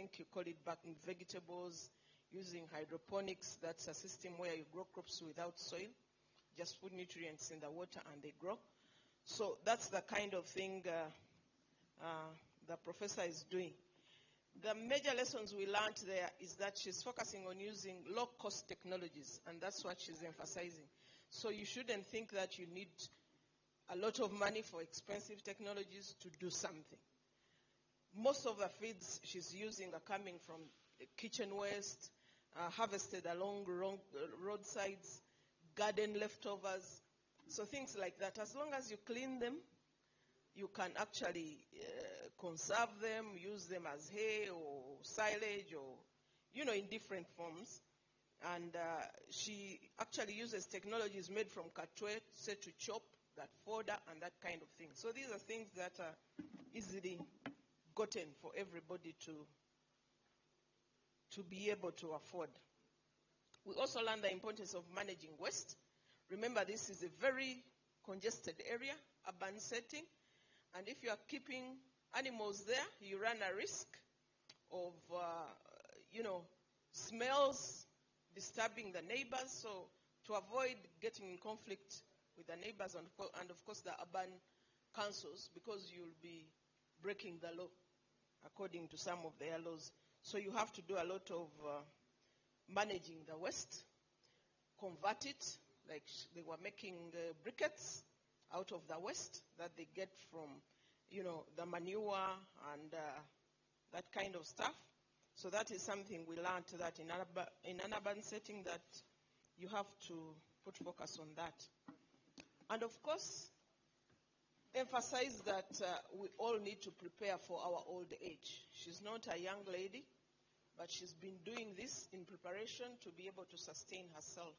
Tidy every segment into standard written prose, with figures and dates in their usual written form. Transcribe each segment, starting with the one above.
think you call it back in vegetables, using hydroponics. That's a system where you grow crops without soil. Just put nutrients in the water and they grow. So that's the kind of thing the professor is doing. The major lessons we learned there is that she's focusing on using low-cost technologies, and that's what she's emphasizing. So you shouldn't think that you need a lot of money for expensive technologies to do something. Most of the feeds she's using are coming from kitchen waste, harvested along roadsides, garden leftovers, so things like that. As long as you clean them, you can actually conserve them, use them as hay or silage or, in different forms. And she actually uses technologies made from katwe, set to chop, that fodder, and that kind of thing. So these are things that are easily gotten for everybody to be able to afford. We also learned the importance of managing waste. Remember, this is a very congested area, urban setting, and if you are keeping animals there, you run a risk of, smells disturbing the neighbors. So to avoid getting in conflict with the neighbors and of course the urban councils, because you'll be breaking the law according to some of their laws. So you have to do a lot of managing the waste, convert it, like they were making briquettes out of the waste that they get from, the manure and that kind of stuff. So that is something we learned, that in an urban setting that you have to put focus on that. And of course, emphasize that we all need to prepare for our old age. She's not a young lady, but she's been doing this in preparation to be able to sustain herself.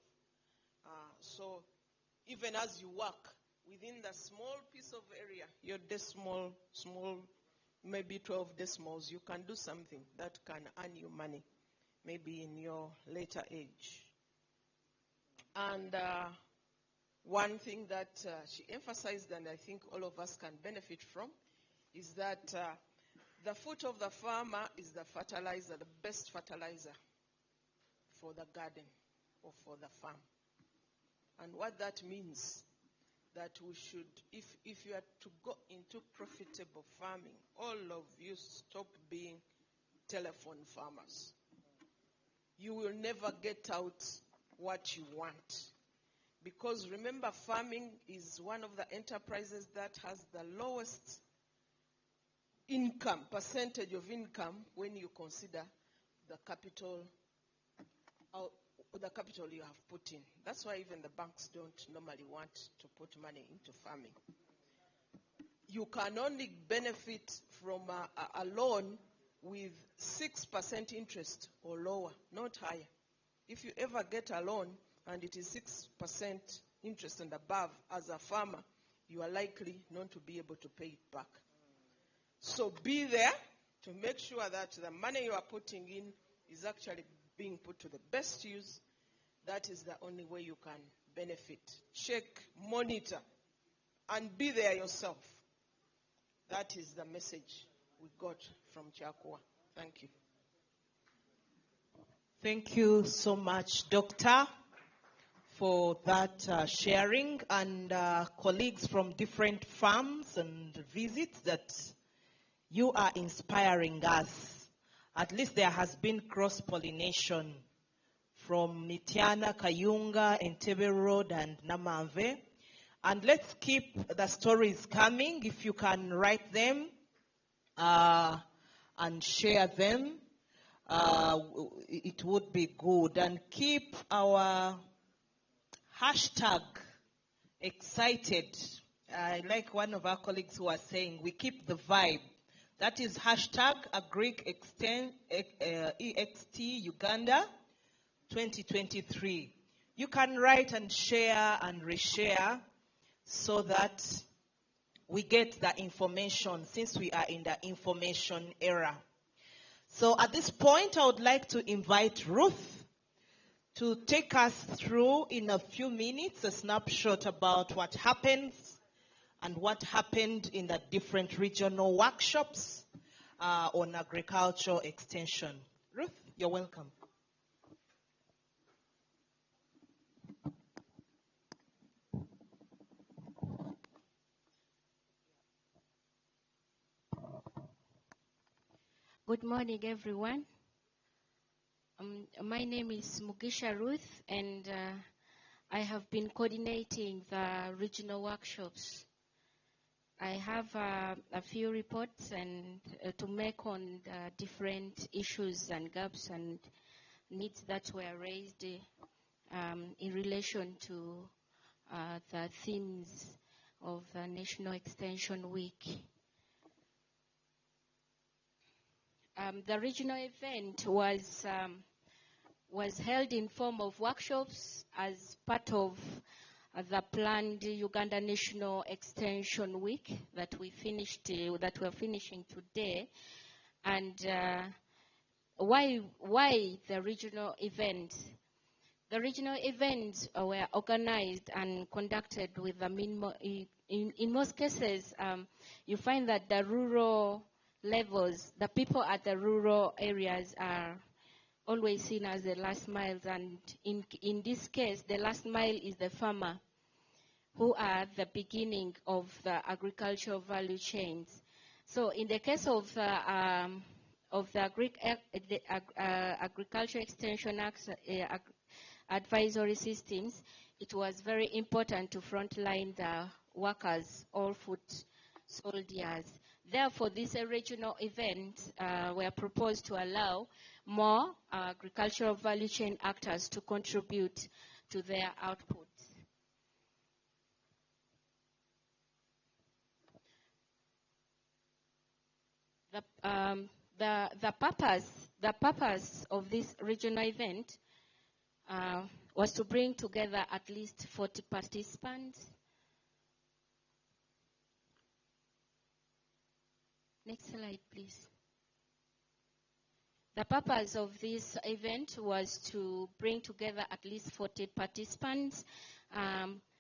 So even as you work within the small piece of area, your decimal, small, maybe 12 decimals, you can do something that can earn you money, maybe in your later age. And one thing that she emphasized, and I think all of us can benefit from, is that the foot of the farmer is the fertilizer, the best fertilizer for the garden or for the farm. And what that means, that we should, if you are to go into profitable farming, all of you stop being telephone farmers. You will never get out what you want. Because remember, farming is one of the enterprises that has the lowest income, percentage of income, when you consider the capital you have put in. That's why even the banks don't normally want to put money into farming. You can only benefit from a loan with 6% interest or lower, not higher. If you ever get a loan and it is 6% interest and above, as a farmer, you are likely not to be able to pay it back. So be there to make sure that the money you are putting in is actually being put to the best use. That is the only way you can benefit. Check, monitor, and be there yourself. That is the message we got from Chakwa. Thank you. Thank you so much, Doctor, for that sharing, and colleagues from different farms and visits, that you are inspiring us. At least there has been cross-pollination from Mitiana, Kayunga, Entebbe Road, and Namave. And let's keep the stories coming. If you can write them and share them, it would be good. And keep our hashtag excited. I like one of our colleagues who was saying, we keep the vibe. That is hashtag EXT Uganda 2023. You can write and share and reshare so that we get the information, since we are in the information era. So at this point, I would like to invite Ruth to take us through in a few minutes a snapshot about what happens and what happened in the different regional workshops. on agricultural extension. Ruth, you're welcome. Good morning, everyone. My name is Mugisha Ruth, and I have been coordinating the regional workshops. I have a few reports and to make on the different issues and gaps and needs that were raised in relation to the themes of the National Extension Week. The regional event was held in form of workshops as part of the planned Uganda National Extension Week that we finished, that we're finishing today. And why the regional event? The regional events were organized and conducted with the in most cases, you find that the rural levels, the people at the rural areas are always seen as the last miles, and in this case, the last mile is the farmer, who are the beginning of the agricultural value chains. So in the case of the Agriculture Extension Advisory Systems, it was very important to frontline the workers, all foot soldiers. Therefore, these regional events were proposed to allow more agricultural value chain actors to contribute to their output. The purpose of this regional event was to bring together at least 40 participants. Next slide, please. The purpose of this event was to bring together at least 40 participants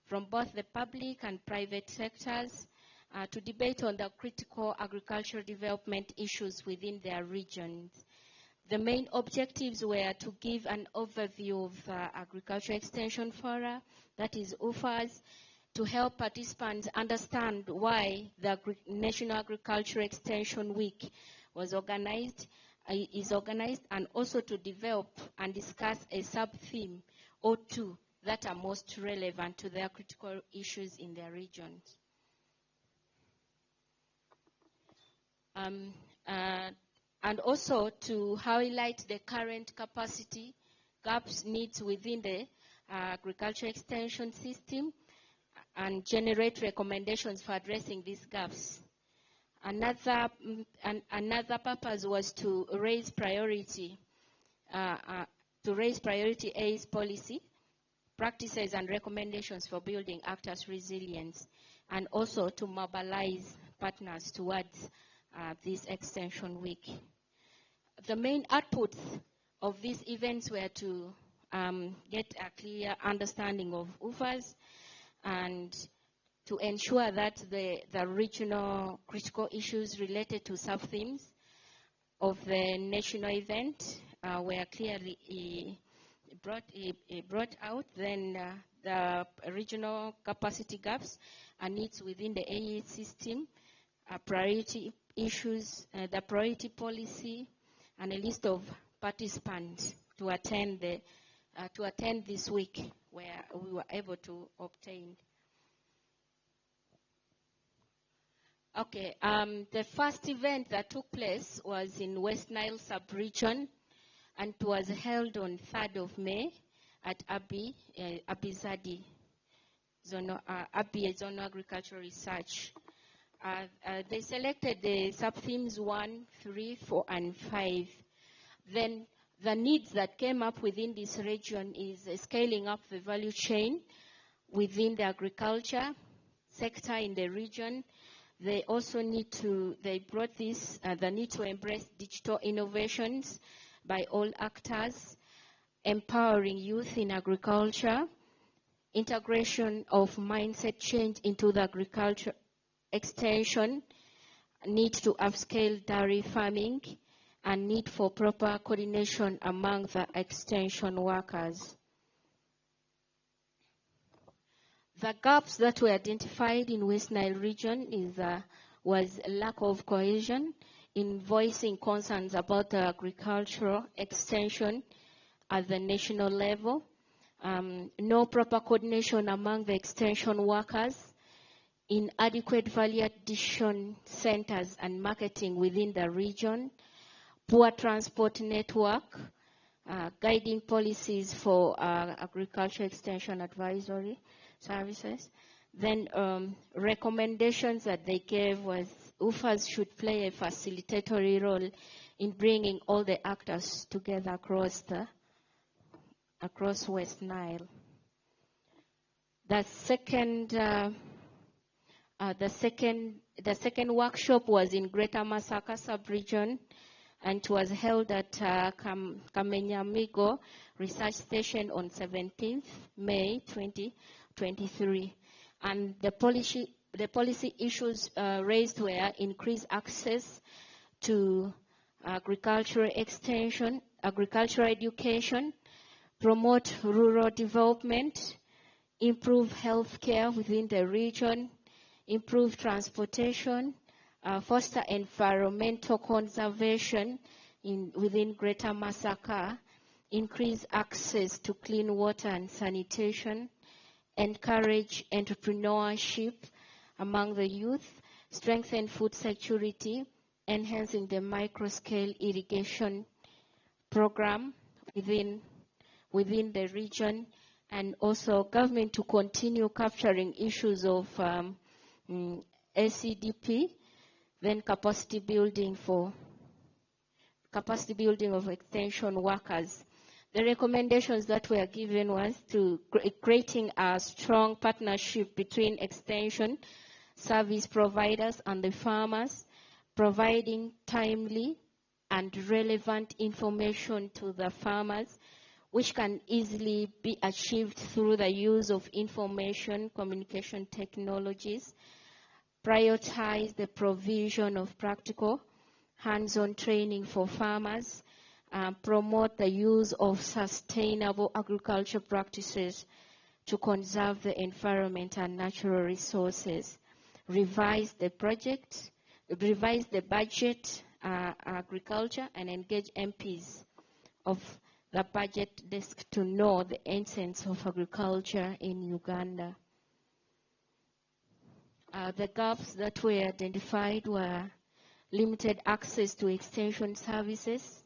from both the public and private sectors to debate on the critical agricultural development issues within their regions. The main objectives were to give an overview of Agriculture Extension Fora, that is UFAs, to help participants understand why the National Agriculture Extension Week is organized, and also to develop and discuss a sub-theme or two that are most relevant to their critical issues in their regions. And also to highlight the current capacity gaps needs within the agriculture extension system and generate recommendations for addressing these gaps. Another purpose was to raise priority A's policy, practices and recommendations for building actors' resilience, and also to mobilize partners towards this extension week. The main outputs of these events were to get a clear understanding of UFAs and to ensure that the regional critical issues related to sub-themes of the national event were clearly brought out. Then the regional capacity gaps and needs within the AE system, priority issues, the priority policy, and a list of participants to attend this week, where we were able to obtain. Okay, the first event that took place was in West Nile sub-region, and it was held on 3rd of May at Abizadi, Zonal Agricultural Research. They selected the sub-themes 1, 3, 4, and 5. Then the needs that came up within this region is scaling up the value chain within the agriculture sector in the region. They also they brought this, the need to embrace digital innovations by all actors, empowering youth in agriculture, integration of mindset change into the agriculture extension, need to upscale dairy farming, and need for proper coordination among the extension workers. The gaps that were identified in West Nile region was lack of cohesion in voicing concerns about the agricultural extension at the national level, no proper coordination among the extension workers, inadequate value addition centers and marketing within the region, poor transport network, guiding policies for agriculture extension advisory services. Then recommendations that they gave was UFAs should play a facilitatory role in bringing all the actors together across West Nile. The second workshop was in Greater Masaka sub-region, and it was held at Kamenyamigo Research Station on 17th May 2023. And the policy issues raised were increased access to agricultural extension, agricultural education, promote rural development, improve healthcare within the region, improve transportation, foster environmental conservation within Greater Masaka, increase access to clean water and sanitation, encourage entrepreneurship among the youth, strengthen food security, enhancing the micro-scale irrigation program within the region, and also government to continue capturing issues of ACDP, then capacity building of extension workers. The recommendations that were given was to creating a strong partnership between extension service providers and the farmers, providing timely and relevant information to the farmers, which can easily be achieved through the use of information communication technologies, prioritize the provision of practical hands-on training for farmers, promote the use of sustainable agriculture practices to conserve the environment and natural resources, revise the budget, agriculture, and engage MPs of the budget desk to know the essence of agriculture in Uganda. The gaps that were identified were limited access to extension services,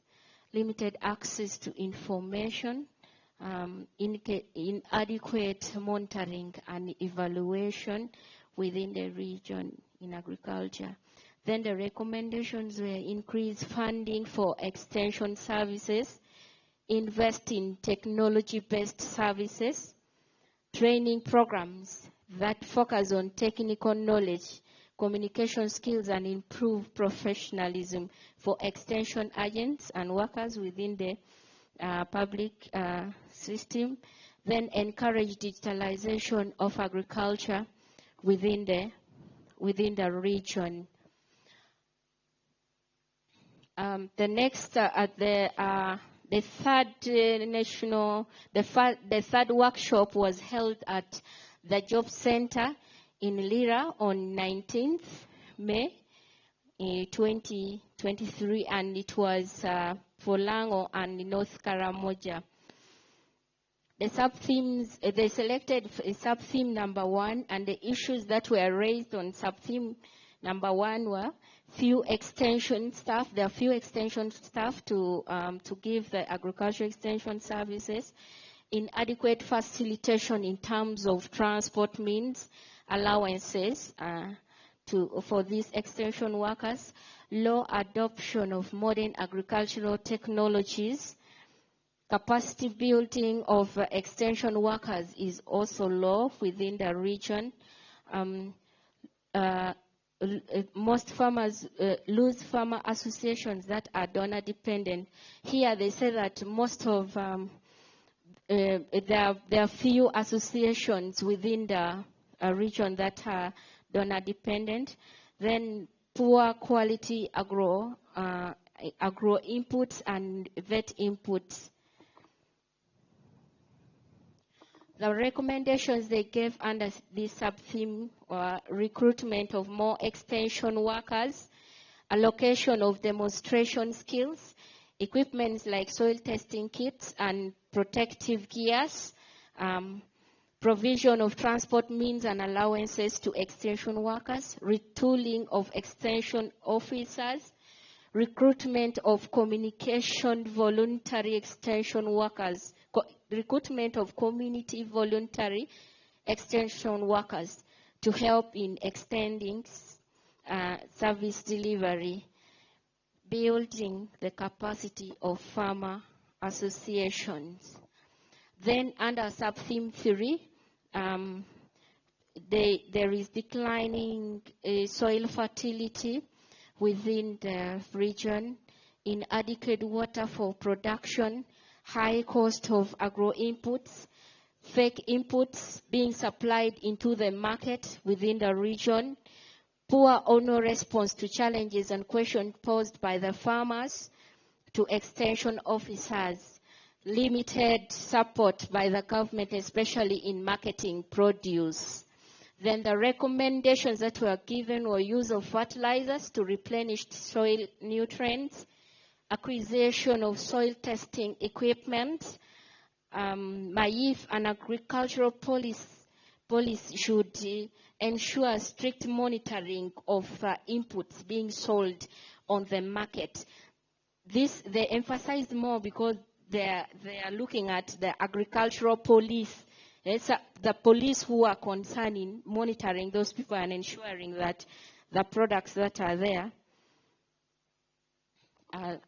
limited access to information, inadequate monitoring and evaluation within the region in agriculture. Then the recommendations were increase funding for extension services, invest in technology-based services, training programs that focus on technical knowledge, communication skills, and improve professionalism for extension agents and workers within the public system. Then encourage digitalization of agriculture within the region. The next, the third workshop was held at the Job Center in Lira on 19th May 2023, and it was for Lango and North Karamoja. The sub-themes, they selected sub-theme number 1, and the issues that were raised on sub-theme number 1 were few extension staff. There are few extension staff to give the agriculture extension services, inadequate facilitation in terms of transport means, allowances for these extension workers, low adoption of modern agricultural technologies, capacity building of extension workers is also low within the region. Most farmers lose farmer associations that are donor dependent. Here they say that most of there are few associations within the region that are donor dependent. Then poor quality agro inputs and vet inputs. The recommendations they gave under this sub-theme were recruitment of more extension workers, allocation of demonstration skills, equipment like soil testing kits and protective gears, provision of transport means and allowances to extension workers, retooling of extension officers, recruitment of communication voluntary extension workers, recruitment of community voluntary extension workers to help in extending service delivery, building the capacity of farmer associations. Then under sub-theme 3, there is declining soil fertility within the region, inadequate water for production, high cost of agro inputs, fake inputs being supplied into the market within the region, poor owner response to challenges and questions posed by the farmers to extension officers, limited support by the government, especially in marketing produce. Then the recommendations that were given were use of fertilizers to replenish soil nutrients, acquisition of soil testing equipment. MAIF and agricultural policy should ensure strict monitoring of inputs being sold on the market. This they emphasized more because they are looking at the agricultural police. It's the police who are concerned in monitoring those people and ensuring that the products that are there are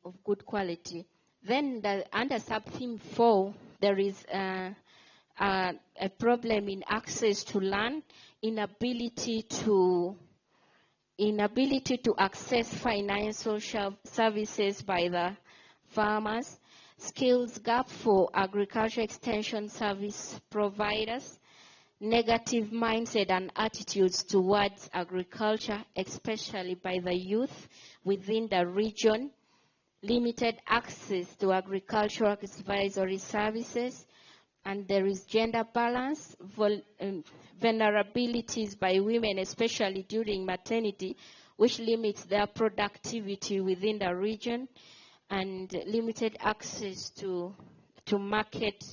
of good quality. Then under sub-theme 4, there is a problem in access to land, inability to access financial services by the farmers, skills gap for agriculture extension service providers, negative mindset and attitudes towards agriculture, especially by the youth within the region, limited access to agricultural advisory services, and there is gender balance, vulnerabilities by women, especially during maternity, which limits their productivity within the region, and limited access to market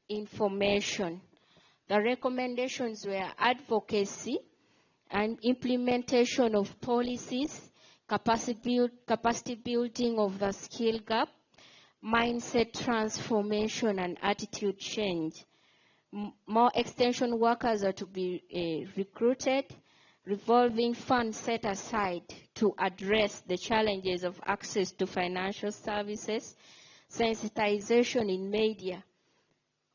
information. The recommendations were advocacy and implementation of policies, capacity building of the skill gap, mindset transformation and attitude change. More extension workers are to be recruited, revolving funds set aside to address the challenges of access to financial services, sensitization in media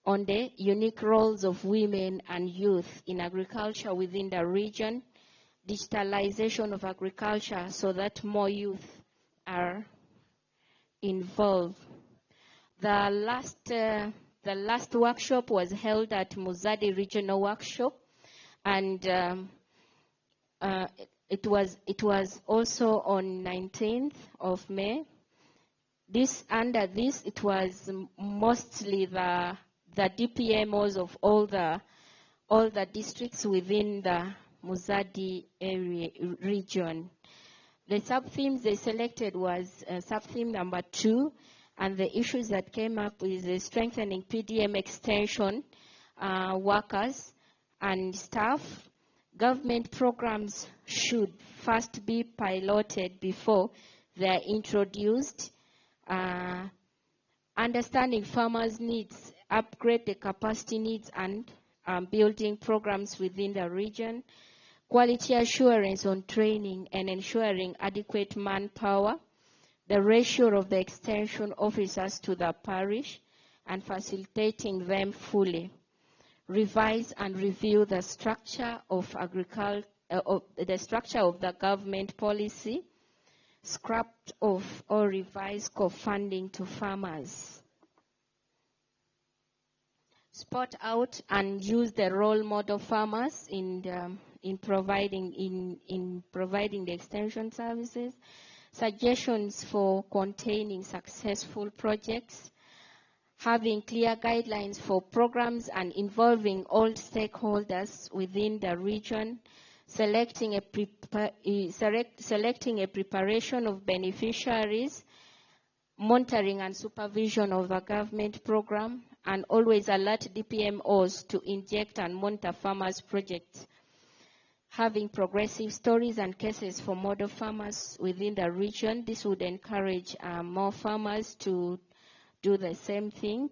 on the unique roles of women and youth in agriculture within the region, digitalization of agriculture so that more youth are involved. The last workshop was held at Muzadi Regional Workshop, and it was also on 19th of May. Under this, it was mostly the DPMOs of all the districts within the Muzadi area region. The sub-themes they selected was sub-theme number 2, and the issues that came up is strengthening PDM extension workers and staff. Government programs should first be piloted before they are introduced. Understanding farmers' needs, upgrade the capacity needs and building programs within the region. Quality assurance on training and ensuring adequate manpower. The ratio of the extension officers to the parish and facilitating them fully. Revise and review the structure of the government policy. Scrap off or revise co-funding to farmers. Spot out and use the role model farmers in in providing the extension services, suggestions for containing successful projects, having clear guidelines for programs and involving all stakeholders within the region, selecting a preparation of beneficiaries, monitoring and supervision of a government program, and always alert DPMOs to inject and monitor farmers' projects. Having progressive stories and cases for model farmers within the region, this would encourage more farmers to do the same thing.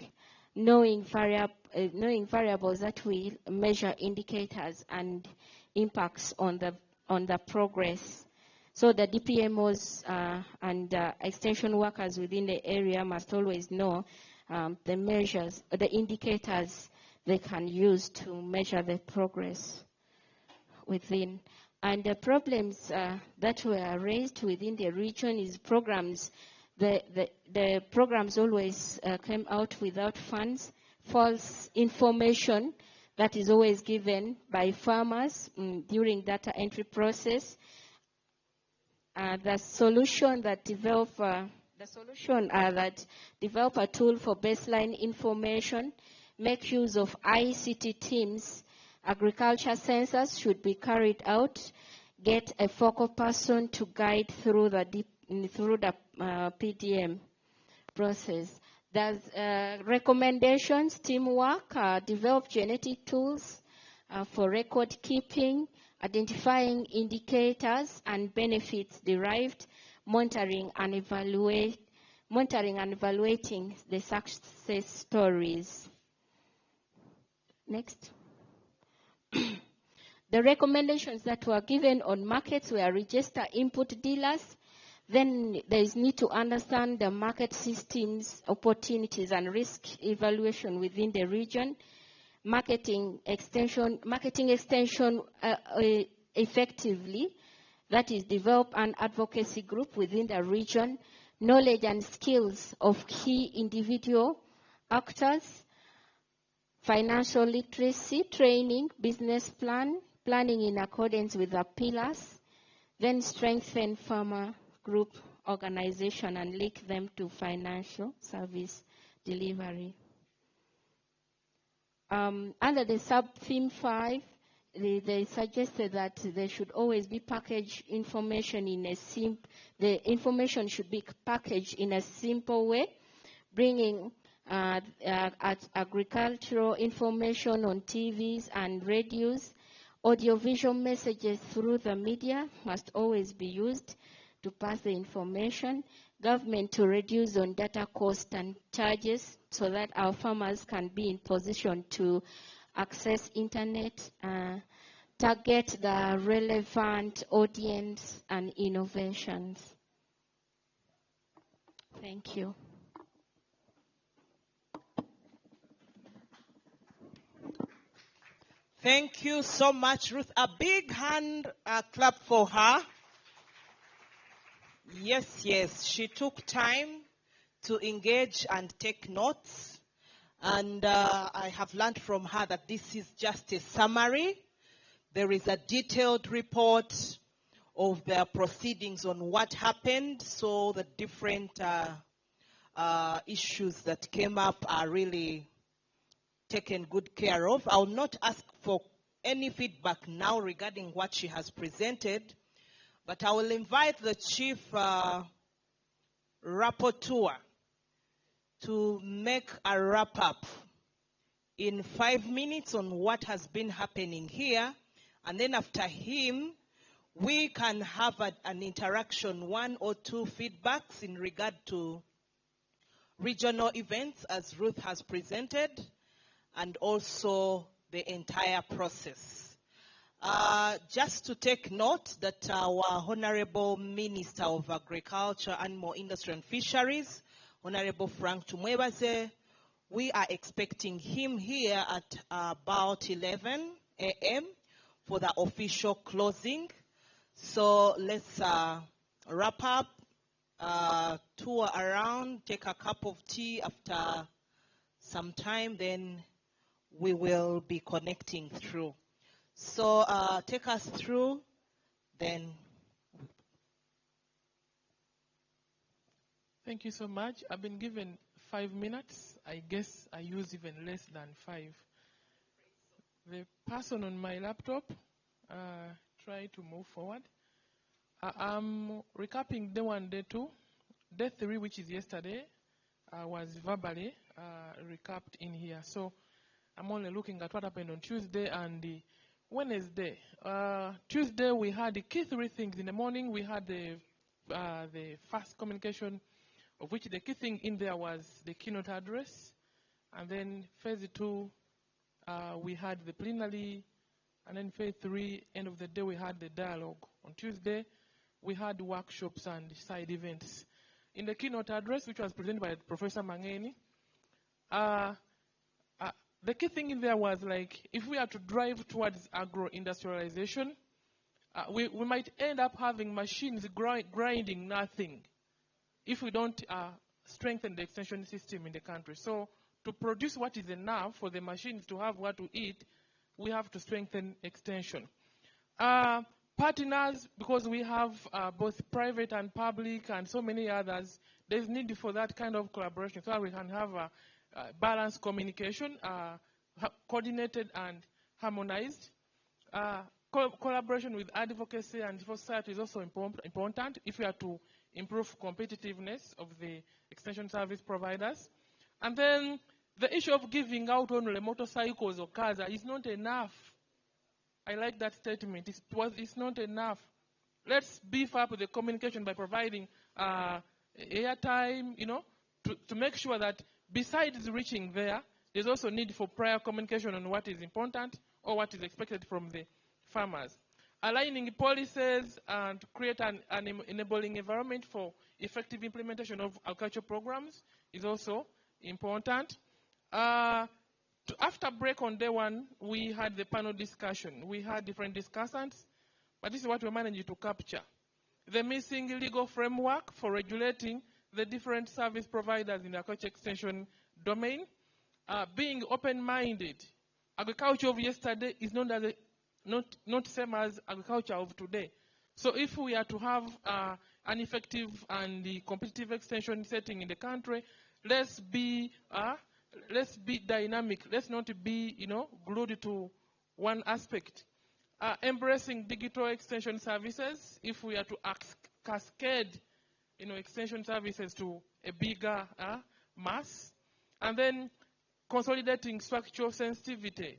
Knowing variables that will measure indicators and impacts on the progress. So the DPMOs and extension workers within the area must always know the measures, the indicators they can use to measure the progress within. And the problems that were raised within the region is programs. The programs always came out without funds, false information that is always given by farmers during data entry process. The solution that develop a tool for baseline information, make use of ICT teams. Agriculture census should be carried out. Get a focal person to guide through the PDM process. There's recommendations, teamwork, develop genetic tools for record keeping, identifying indicators and benefits derived, monitoring and evaluating the success stories. Next. The recommendations that were given on markets were register input dealers. Then there is need to understand the market systems, opportunities, and risk evaluation within the region. Marketing extension effectively, that is develop an advocacy group within the region, knowledge and skills of key individual actors, financial literacy training, business planning in accordance with the pillars, then strengthen farmer group organization and link them to financial service delivery. Under the sub-theme 5, they suggested that there should always be packaged information in a the information should be packaged in a simple way, bringing agricultural information on TVs and radios. Audiovisual messages through the media must always be used to pass the information. Government to reduce on data cost and charges so that our farmers can be in position to access internet, target the relevant audience and innovations. Thank you. Thank you so much, Ruth. A big hand clap for her. Yes, she took time to engage and take notes. And I have learned from her that this is just a summary. There is a detailed report of their proceedings on what happened. So the different issues that came up are really taken good care of. I will not ask for any feedback now regarding what she has presented, but I will invite the chief rapporteur to make a wrap-up in 5 minutes on what has been happening here, and then after him, we can have an interaction, 1 or 2 feedbacks in regard to regional events as Ruth has presented, and also the entire process. Just to take note that our Honorable Minister of Agriculture, Animal Industry and Fisheries, Honorable Frank Tumwebaze, we are expecting him here at about 11 a.m. for the official closing. So let's wrap up, tour around, take a cup of tea after some time, then we will be connecting through. So take us through, then. Thank you so much. I've been given 5 minutes. I guess I use even less than 5. The person on my laptop, try to move forward. I'm recapping day 1, day 2. Day 3, which is yesterday, was verbally recapped in here. So I'm only looking at what happened on Tuesday and Wednesday. Tuesday, we had the key 3 things. In the morning, we had the first communication, of which the key thing in there was the keynote address. And then phase 2, we had the plenary. And then phase 3, end of the day, we had the dialogue. On Tuesday, we had workshops and side events. In the keynote address, which was presented by Professor Mangeni, the key thing in there was like, if we are to drive towards agro-industrialization, we might end up having machines grinding nothing if we don't strengthen the extension system in the country. So to produce what is enough for the machines to have what to eat, we have to strengthen extension. Partners, because we have both private and public and so many others, there's need for that kind of collaboration so that we can have a balanced communication, coordinated and harmonized. Collaboration with advocacy and civil society is also important if we are to improve competitiveness of the extension service providers. And then the issue of giving out only motorcycles or cars is not enough. I like that statement. It's not enough. Let's beef up the communication by providing airtime, to make sure that besides reaching there, there's also need for prior communication on what is important or what is expected from the farmers. Aligning policies and to create an enabling environment for effective implementation of agricultural programs is also important. After break on day 1, we had the panel discussion. We had different discussants, but this is what we managed to capture. The missing legal framework for regulating the different service providers in the agriculture extension domain. Being open-minded. Agriculture of yesterday is not same as agriculture of today. So if we are to have an effective and the competitive extension setting in the country, let's be dynamic. Let's not be, glued to one aspect. Embracing digital extension services, if we are to cascade, extension services to a bigger mass. And then consolidating structural sensitivity.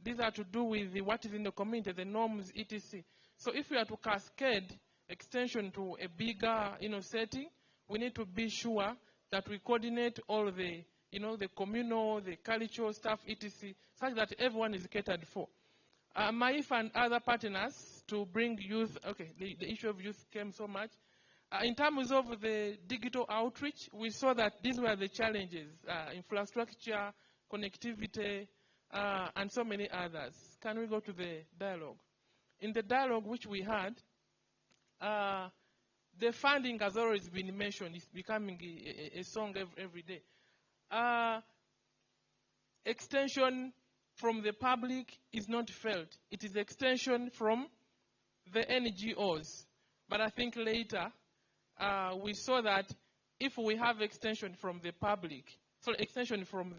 These are to do with what is in the community, the norms, etc. So if we are to cascade extension to a bigger, setting, we need to be sure that we coordinate all the, the communal, the cultural stuff, etc., such that everyone is catered for. MAIF and other partners to bring youth, okay, the issue of youth came so much. In terms of the digital outreach, we saw that these were the challenges, infrastructure, connectivity, and so many others. Can we go to the dialogue? In the dialogue which we had, the funding has always been mentioned. It's becoming a song every day. Extension from the public is not felt. It is extension from the NGOs. But I think later, we saw that if we have extension from the public, so extension from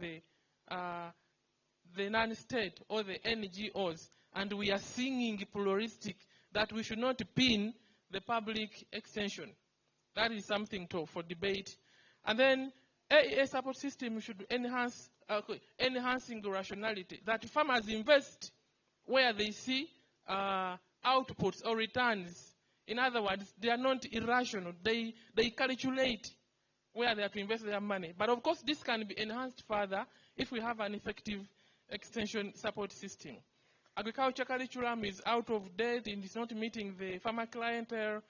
the non-state or the NGOs, and we are singing pluralistic, that we should not pin the public extension. That is something for debate. And then AEA support system should enhancing rationality, that farmers invest where they see outputs or returns. In other words, they are not irrational. They calculate where they have to invest their money. But of course, this can be enhanced further if we have an effective extension support system. Agriculture curriculum is out of date and is not meeting the farmer clientele.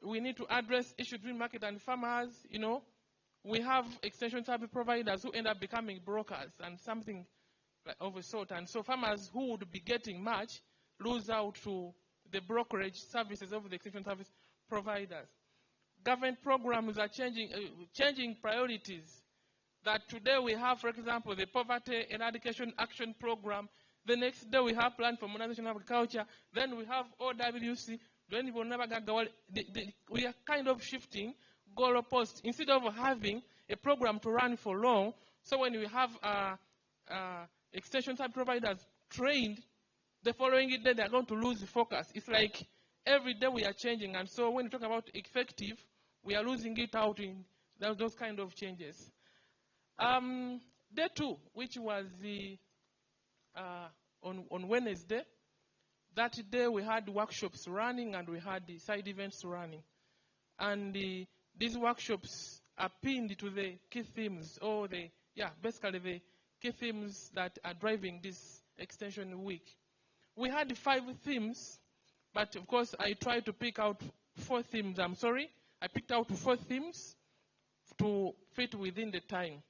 We need to address issues between market and farmers. We have extension service providers who end up becoming brokers and something of a sort. And so farmers who would be getting much lose out to the brokerage services of the extension service providers. Government programs are changing priorities. That today we have, for example, the Poverty Eradication Action Program The next day we have plan for modernization of agriculture. Then we have OWC. Then we are kind of shifting goalposts. Instead of having a program to run for long, so when we have extension type providers trained, the following day they are going to lose focus. It's like every day we are changing, and so when we talk about effective, we are losing it out in those kind of changes. Day 2, which was on Wednesday, that day we had workshops running and we had the side events running. And these workshops are pinned to the key themes, or basically the key themes that are driving this extension week. We had 5 themes, but of course I tried to pick out 4 themes. I'm sorry, I picked out 4 themes to fit within the time.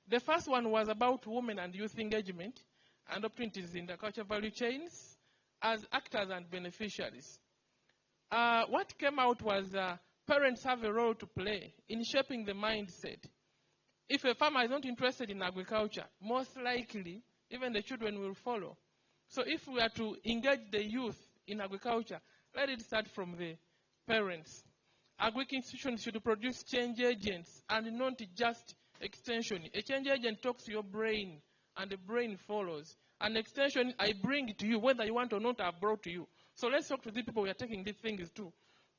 The first one was about women and youth engagement and opportunities in the culture value chains as actors and beneficiaries. What came out was parents have a role to play in shaping the mindset. If a farmer is not interested in agriculture, most likely even the children will follow. So if we are to engage the youth in agriculture, let it start from the parents. Agric institutions should produce change agents and not just extension. A change agent talks to your brain and the brain follows. An extension, I bring it to you, whether you want or not, I've brought to you. So let's talk to the people we are taking these things to,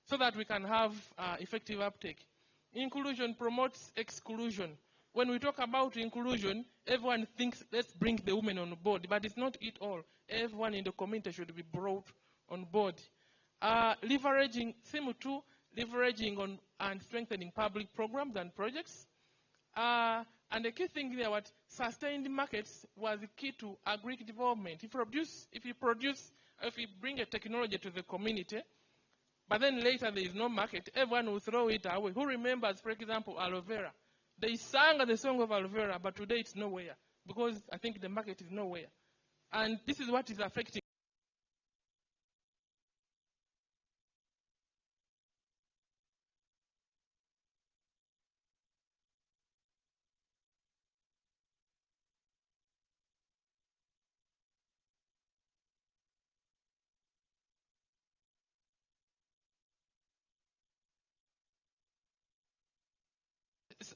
so that we can have effective uptake. Inclusion promotes exclusion. When we talk about inclusion, everyone thinks, let's bring the women on board, but it's not it all. Everyone in the community should be brought on board. Leveraging, theme 2, leveraging on and strengthening public programs and projects. And the key thing there, what sustained markets was the key to agri development. If you bring a technology to the community, but then later there is no market, everyone will throw it away. Who remembers, for example, aloe vera? They sang the song of aloe vera, but today it's nowhere, because I think the market is nowhere. And this is what is affecting.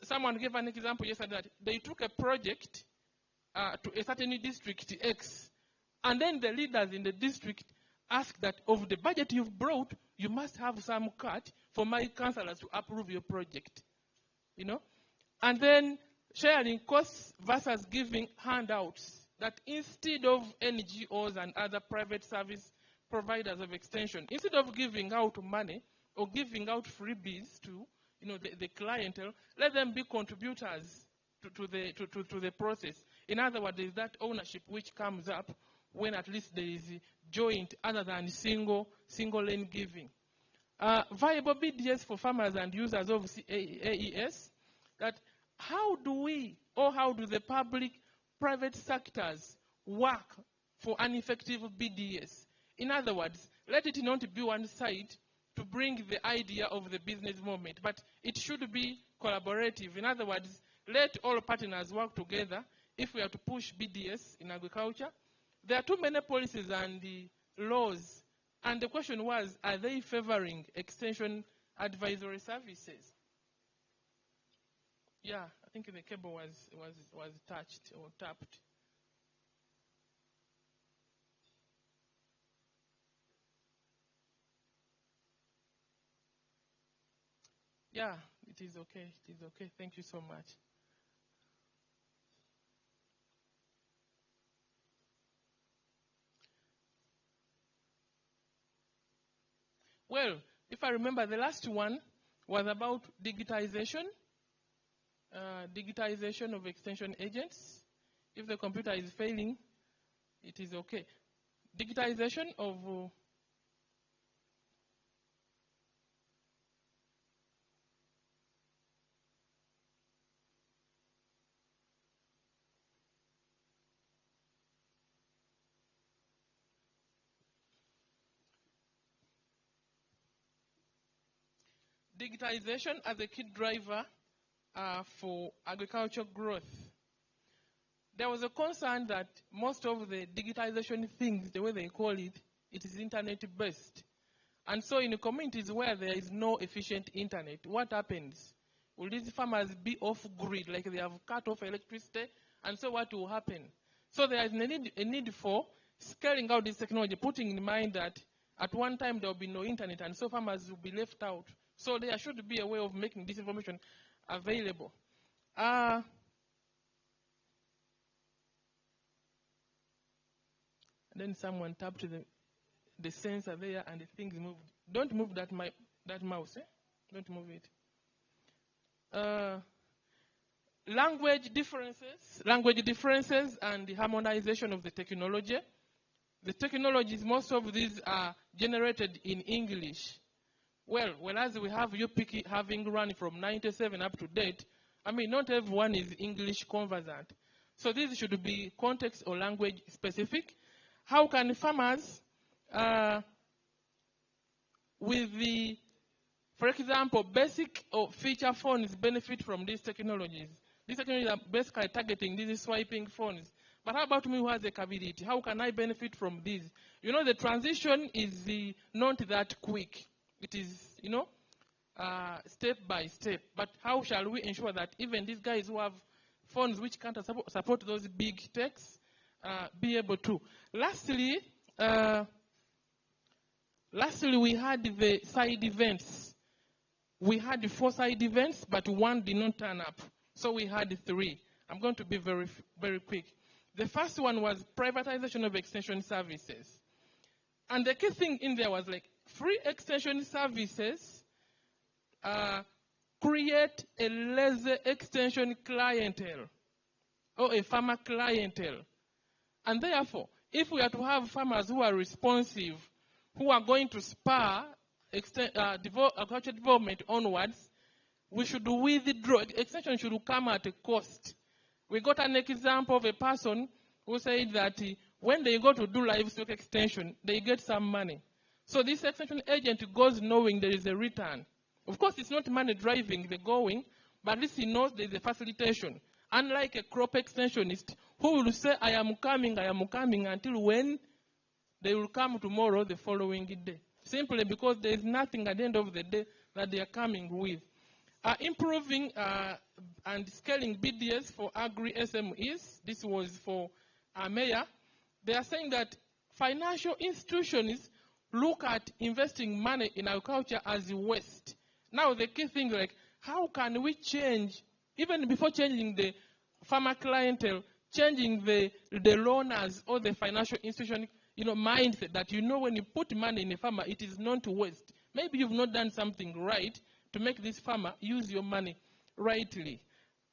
Someone gave an example yesterday that they took a project to a certain district X, and then the leaders in the district asked that of the budget you've brought, you must have some cut for my councillors to approve your project. You know? And then sharing costs versus giving handouts, that instead of NGOs and other private service providers of extension, instead of giving out money or giving out freebies to the clientele, let them be contributors to the process. In other words, there is that ownership which comes up when at least there is joint other than single lane giving. Viable BDS for farmers and users of AES, that how do the public-private sectors work for an effective BDS? In other words, let it not be one side to bring the idea of the business movement, but it should be collaborative. In other words, let all partners work together if we are to push BDS in agriculture. There are too many policies and laws, and the question was, are they favoring extension advisory services? Yeah, I think the cable was touched or tapped. Yeah, it is okay. It is okay. Thank you so much. Well, if I remember, the last one was about digitization. Digitization of extension agents. If the computer is failing, it is okay. Digitization of digitization as a key driver for agricultural growth. there was a concern that most of the digitization things, the way they call it, it is internet-based. And so in communities where there is no efficient internet, what happens? Will these farmers be off-grid, like they have cut off electricity? And so what will happen? So there is a need for scaling out this technology, putting in mind that at one time there will be no internet, and so farmers will be left out. So there should be a way of making this information available. Then someone tapped the sensor there and the things moved. Don't move that mouse, eh? Don't move it. Language differences and the harmonization of the technology. The technologies, most of these are generated in English. Well, whereas we have UPIC having run from 97 up to date, I mean, not everyone is English conversant. So this should be context or language specific. How can farmers, for example, basic or feature phones benefit from these technologies? These technologies are basically targeting these swiping phones. But how about me who has a KABIRA? How can I benefit from these? You know, the transition is not that quick. It is, step by step. But how shall we ensure that even these guys who have phones which can't support those big techs be able to? Lastly, we had the side events. We had 4 side events, but 1 did not turn up. So we had 3. I'm going to be very, very quick. The first one was privatization of extension services. And the key thing in there was like free extension services create a lazy extension clientele or a farmer clientele. And therefore, if we are to have farmers who are responsive, who are going to spur agricultural development onwards, we should withdraw. Extension should come at a cost. We got an example of a person who said that when they go to do livestock extension, they get some money. So this extension agent goes knowing there is a return. Of course, it's not money driving the going, but at least he knows there is a facilitation. Unlike a crop extensionist who will say, I am coming, until when they will come tomorrow, the following day. Simply because there is nothing at the end of the day that they are coming with. Improving and scaling BDS for agri-SMEs. This was for Mayor. They are saying that financial institutions look at investing money in agriculture as a waste. Now the key thing, like, how can we change, even before changing the farmer clientele, changing the loaners or the financial institution, mindset that, when you put money in a farmer, it is not to waste. Maybe you've not done something right to make this farmer use your money rightly.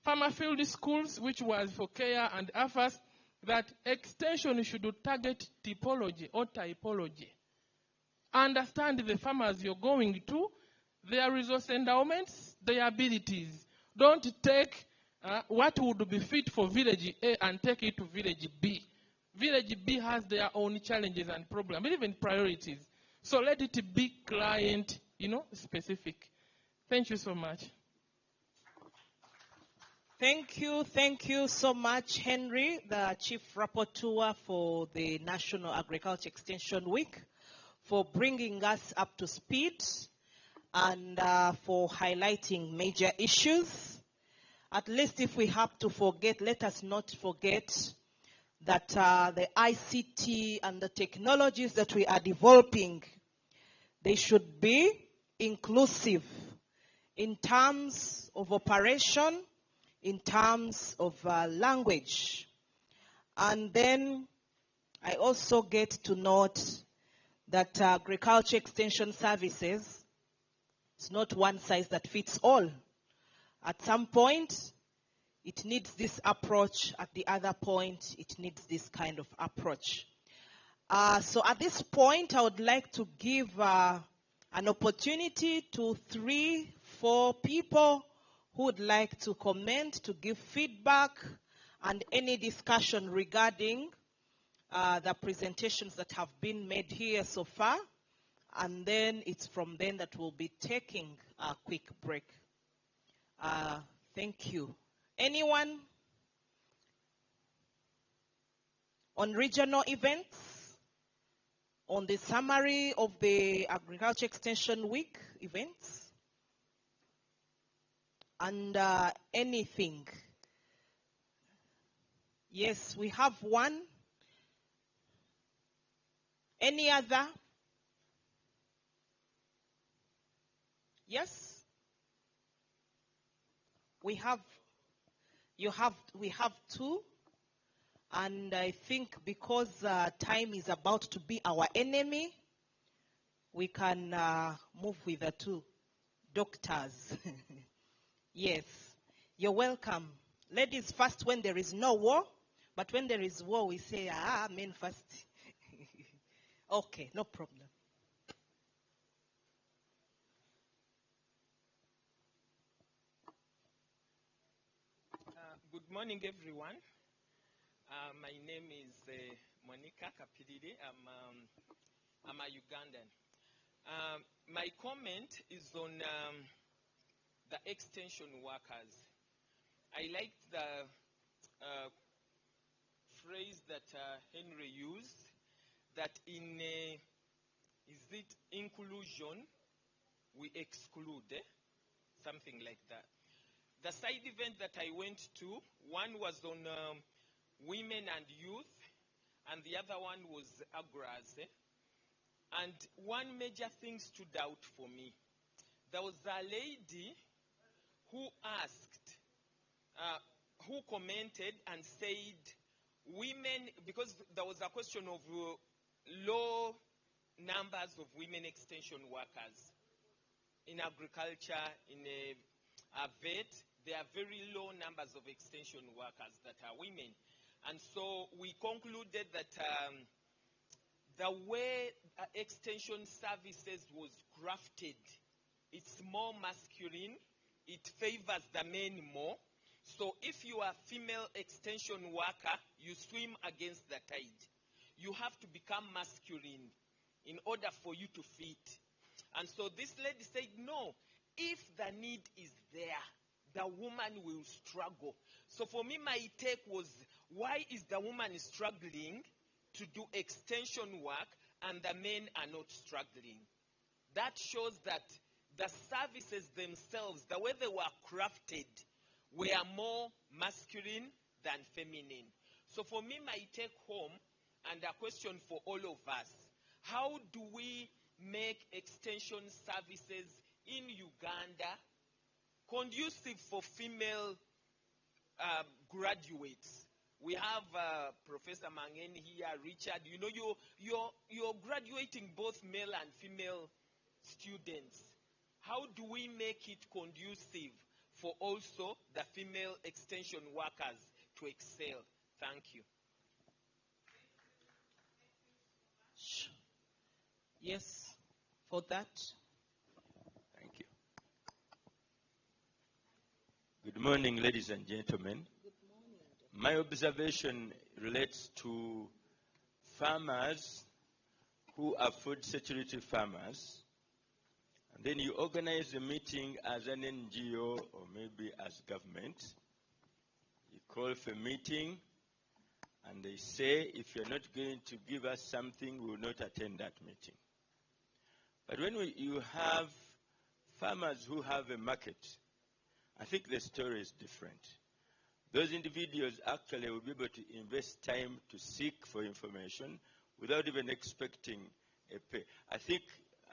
Farmer field schools, which was for CARE and AFAS, that extension should target typology or typology. Understand the farmers you're going to, their resource endowments, their abilities. Don't take what would be fit for village A and take it to village B. Village B has their own challenges and problems, even priorities. So let it be client, specific. Thank you so much. Thank you so much, Henry, the Chief Rapporteur for the National Agriculture Extension Week, for bringing us up to speed and for highlighting major issues. At least if we have to forget, let us not forget that the ICT and the technologies that we are developing, they should be inclusive in terms of operation, in terms of language. And then I also get to note that agriculture extension services is not one size that fits all. At some point, it needs this approach. At the other point, it needs this kind of approach. So at this point, I would like to give an opportunity to 3-4 people who would like to comment, to give feedback, and any discussion regarding the presentations that have been made here so far. And then it's from then that we'll be taking a quick break. Thank you. Anyone? on regional events, on the summary of the Agriculture Extension Week events, and anything. Yes, we have one. Any other? Yes? We have two. And I think because time is about to be our enemy, we can move with the two. Doctors. Yes. You're welcome. Ladies first when there is no war, but when there is war, we say, men first. Okay, no problem. Good morning, everyone. My name is Monica Kapirire. I'm a Ugandan. My comment is on the extension workers. I like the phrase that Henry used, that in, is it inclusion, we exclude, something like that. The side event that I went to, one was on women and youth, and the other one was agras. And one major thing stood out for me. There was a lady who asked, who commented and said, women, because there was a question of low numbers of women extension workers in agriculture, in a vet, there are very low numbers of extension workers that are women. And so we concluded that the way extension services was crafted, it's more masculine, it favors the men more. So if you are a female extension worker, you swim against the tide. You have to become masculine in order for you to fit. And so this lady said, no, if the need is there, the woman will struggle. So for me, my take was, why is the woman struggling to do extension work and the men are not struggling? That shows that the services themselves, the way they were crafted, were more masculine than feminine. So for me, my take home, and a question for all of us, how do we make extension services in Uganda conducive for female graduates? We have Professor Mangen here, Richard. You know, you're graduating both male and female students. How do we make it conducive for also the female extension workers to excel? Thank you. Yes, for that. Thank you. Good morning, ladies and gentlemen. Good morning. My observation relates to farmers who are food security farmers. And then you organize a meeting as an NGO or maybe as government. You call for a meeting and they say, if you're not going to give us something, we will not attend that meeting. But when you have farmers who have a market, I think the story is different. Those individuals actually will be able to invest time to seek for information without even expecting a pay. I think,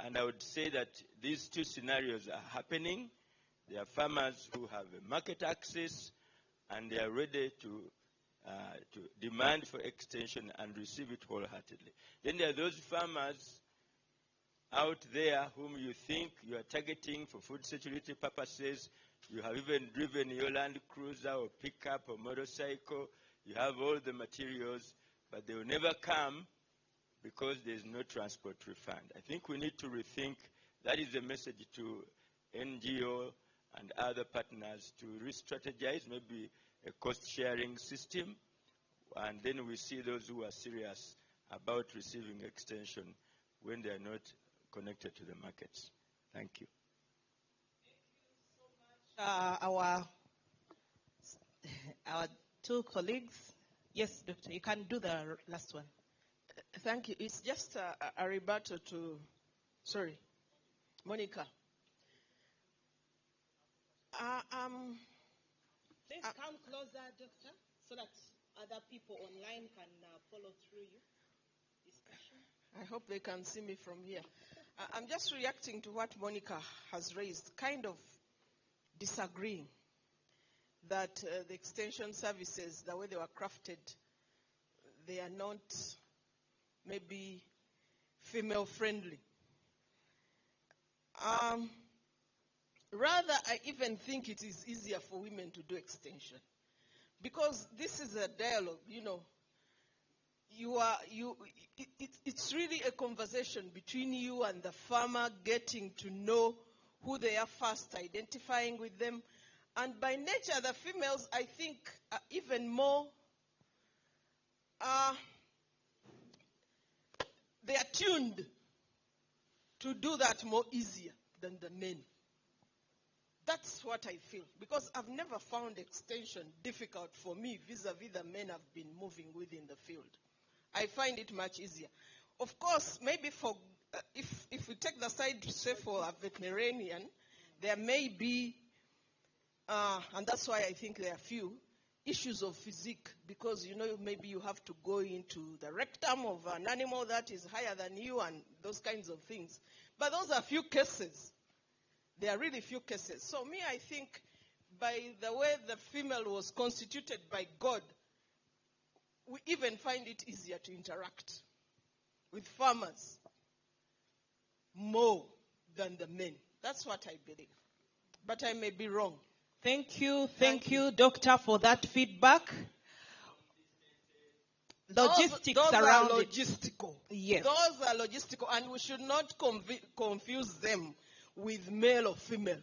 and I would say that these two scenarios are happening. There are farmers who have a market access and they are ready to demand for extension and receive it wholeheartedly. Then there are those farmers out there whom you think you are targeting for food security purposes. You have even driven your Land Cruiser or pickup or motorcycle. You have all the materials, but they will never come because there is no transport refund. I think we need to rethink. That is a message to NGO and other partners to re-strategize, maybe a cost-sharing system, and then we see those who are serious about receiving extension when they are not connected to the markets. Thank you. Our two colleagues. Yes, doctor, you can do the last one. Thank you. It's just a rebuttal to, sorry, Monica. Please come closer, doctor, so that other people online can follow through you. Discussion. I hope they can see me from here. I'm just reacting to what Monica has raised, kind of disagreeing that the extension services, the way they were crafted, they are not maybe female friendly. Rather, I even think it is easier for women to do extension, because this is a dialogue. It's really a conversation between you and the farmer, getting to know who they are first, identifying with them, and by nature, the females, I think, are even more. They are tuned to do that more easier than the men. That's what I feel, because I've never found extension difficult for me vis-a-vis the men I've been moving with in the field. I find it much easier. Of course, maybe for if we take the side to say for a veterinarian, there may be, and that's why I think there are few issues of physique, because maybe you have to go into the rectum of an animal that is higher than you and those kinds of things. But those are few cases. There are really few cases. So me, I think by the way the female was constituted by God, we even find it easier to interact with farmers more than the men. That's what I believe. But I may be wrong. Thank you, doctor, for that feedback. Logistics those around are it. logistical. Yes. Those are logistical, and we should not confuse them with male or female.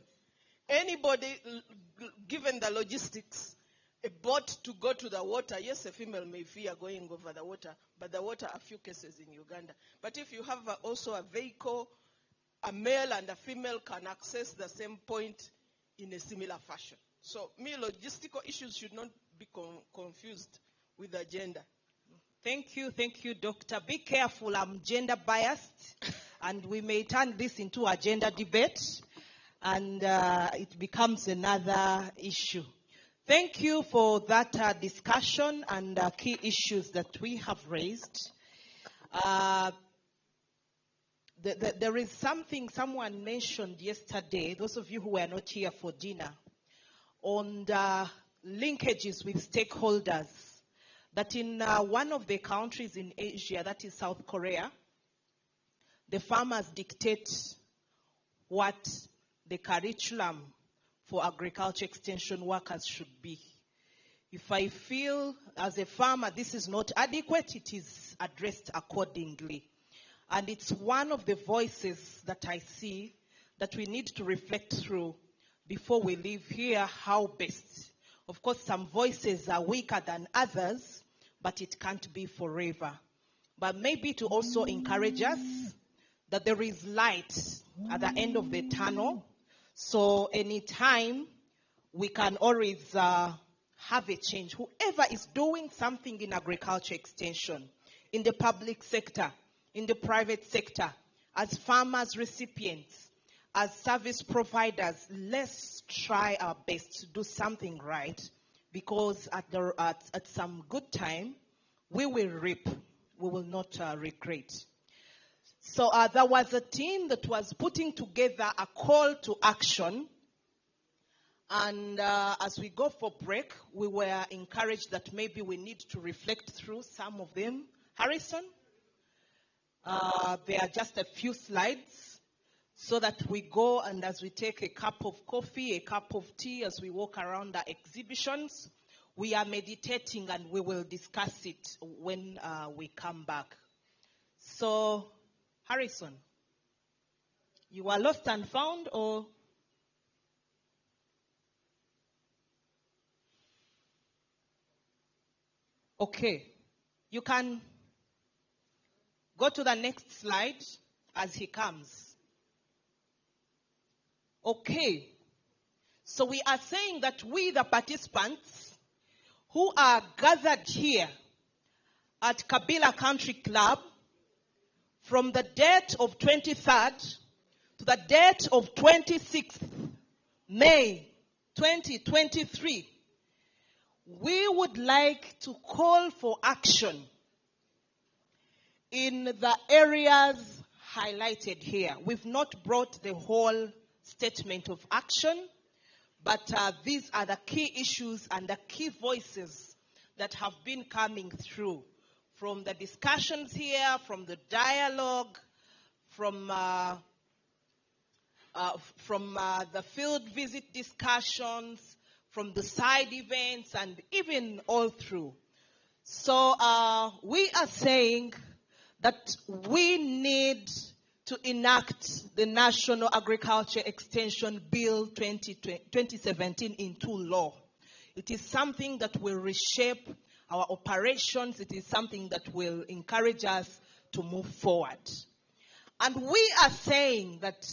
Anybody, given the logistics, a boat to go to the water, yes, a female may fear going over the water, but the water are few cases in Uganda. But if you have also a vehicle, a male and a female can access the same point in a similar fashion. So, logistical issues should not be confused with the gender. Thank you, doctor. Be careful, I'm gender biased, and we may turn this into a gender debate, and it becomes another issue. Thank you for that discussion and key issues that we have raised. There is something someone mentioned yesterday, those of you who were not here for dinner, on the linkages with stakeholders, that in one of the countries in Asia, that is South Korea, the farmers dictate what the curriculum for agriculture extension workers should be. If I feel as a farmer this is not adequate, it is addressed accordingly. And it's one of the voices that I see that we need to reflect through before we leave here, how best. Of course, some voices are weaker than others, but it can't be forever. But maybe to also encourage us that there is light at the end of the tunnel. So anytime we can always have a change. Whoever is doing something in agriculture extension, in the public sector, in the private sector, as farmers, recipients, as service providers, let's try our best to do something right, because at some good time, we will reap. We will not regret. So there was a team that was putting together a call to action. And as we go for break, we were encouraged that maybe we need to reflect through some of them. Harrison? There are just a few slides so that we go, and as we take a cup of coffee, a cup of tea, as we walk around the exhibitions, we are meditating and we will discuss it when we come back. So, Harrison, you are lost and found, or? Okay, you can go to the next slide as he comes. Okay, so we are saying that we, the participants who are gathered here at KABIRA Country Club from the date of 23rd to the date of 26th May 2023, we would like to call for action in the areas highlighted here. We've not brought the whole statement of action, but these are the key issues and the key voices that have been coming through from the discussions here, from the dialogue, from the field visit discussions, from the side events, and even all through. So we are saying that we need to enact the National Agriculture Extension Bill 2017 into law. It is something that will reshape our operations. It is something that will encourage us to move forward. And we are saying that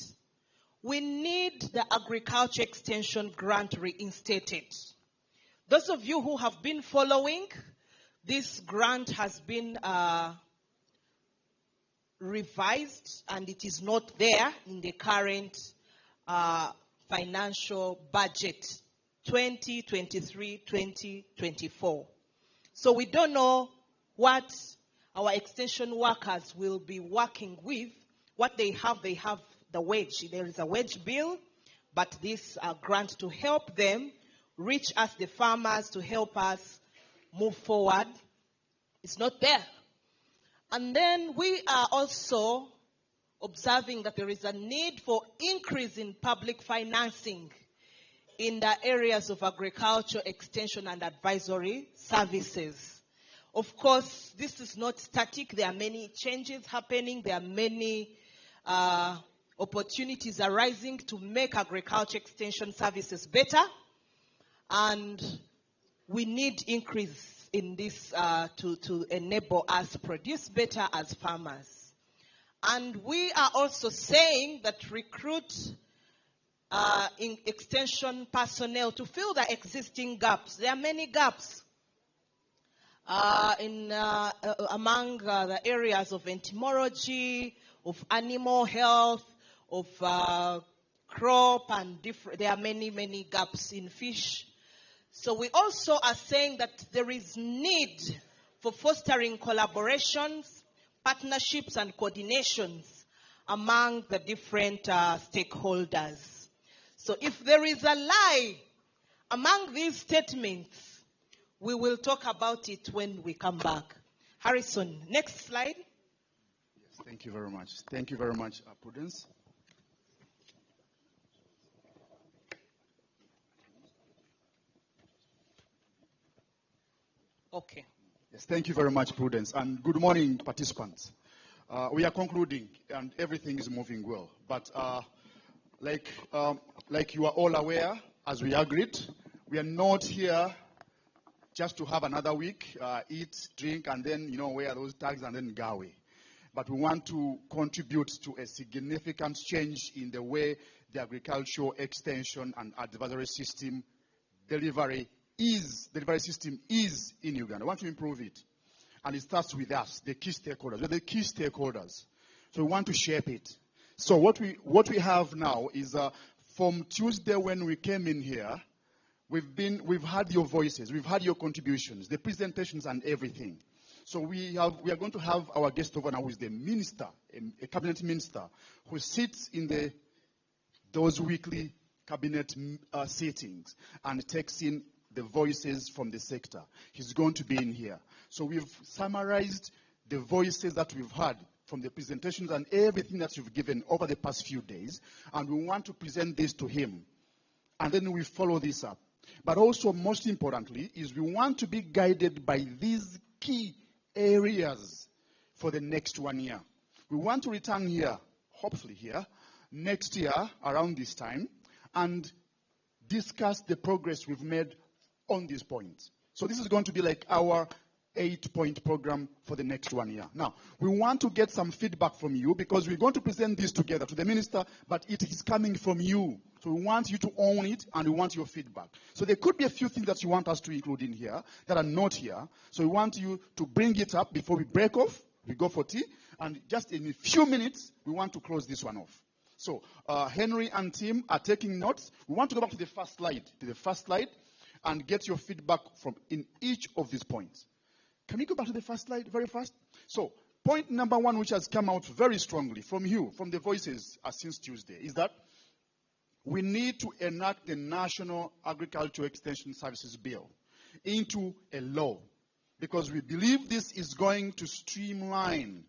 we need the Agriculture Extension Grant reinstated. Those of you who have been following, this grant has been revised and it is not there in the current financial budget 2023-2024. So we don't know what our extension workers will be working with. What they have the wage. There is a wage bill, but this grant to help them reach us, the farmers, to help us move forward, it's not there. And then we are also observing that there is a need for increase in public financing in the areas of agriculture, extension, and advisory services. Of course, this is not static. There are many changes happening. There are many opportunities arising to make agriculture extension services better. And we need increase in this to enable us to produce better as farmers. And we are also saying that recruit in extension personnel to fill the existing gaps. There are many gaps among the areas of entomology, of animal health, of crop, and different. There are many gaps in fish. So we also are saying that there is need for fostering collaborations, partnerships, and coordinations among the different stakeholders. So if there is a lie among these statements, we will talk about it when we come back. Harrison, next slide. Yes, thank you very much. Thank you very much, Prudence. Okay. Yes, thank you very much, Prudence. And good morning, participants. We are concluding, and everything is moving well. But like you are all aware, as we agreed, we are not here just to have another week, eat, drink, and then, wear those tags and then go away. But we want to contribute to a significant change in the way the agricultural extension and advisory system delivery system is in Uganda. We want to improve it. And it starts with us, the key stakeholders. We're the key stakeholders. So we want to shape it. So what we have now is from Tuesday when we came in here, we've had your voices, we've had your contributions, the presentations and everything. So we are going to have our guest over now, who is the minister, a cabinet minister, who sits in those weekly cabinet sittings and takes in the voices from the sector. He's going to be in here. So we've summarized the voices that we've had from the presentations and everything that you've given over the past few days, and we want to present this to him. And then we follow this up. But also, most importantly, is we want to be guided by these key areas for the next 1 year. We want to return here, hopefully here, next year around this time, and discuss the progress we've made on these points. So this is going to be like our 8-point program for the next 1 year. Now, we want to get some feedback from you because we're going to present this together to the minister, but it is coming from you. So we want you to own it, and we want your feedback. So there could be a few things that you want us to include in here that are not here. So we want you to bring it up before we break off. We go for tea, and just in a few minutes, we want to close this one off. So Henry and Tim are taking notes. We want to go back to the first slide, and get your feedback from in each of these points. Can we go back to the first slide very fast? So point number one, which has come out very strongly from you, from the voices since Tuesday, is that we need to enact the National Agricultural Extension Services Bill into a law, because we believe this is going to streamline,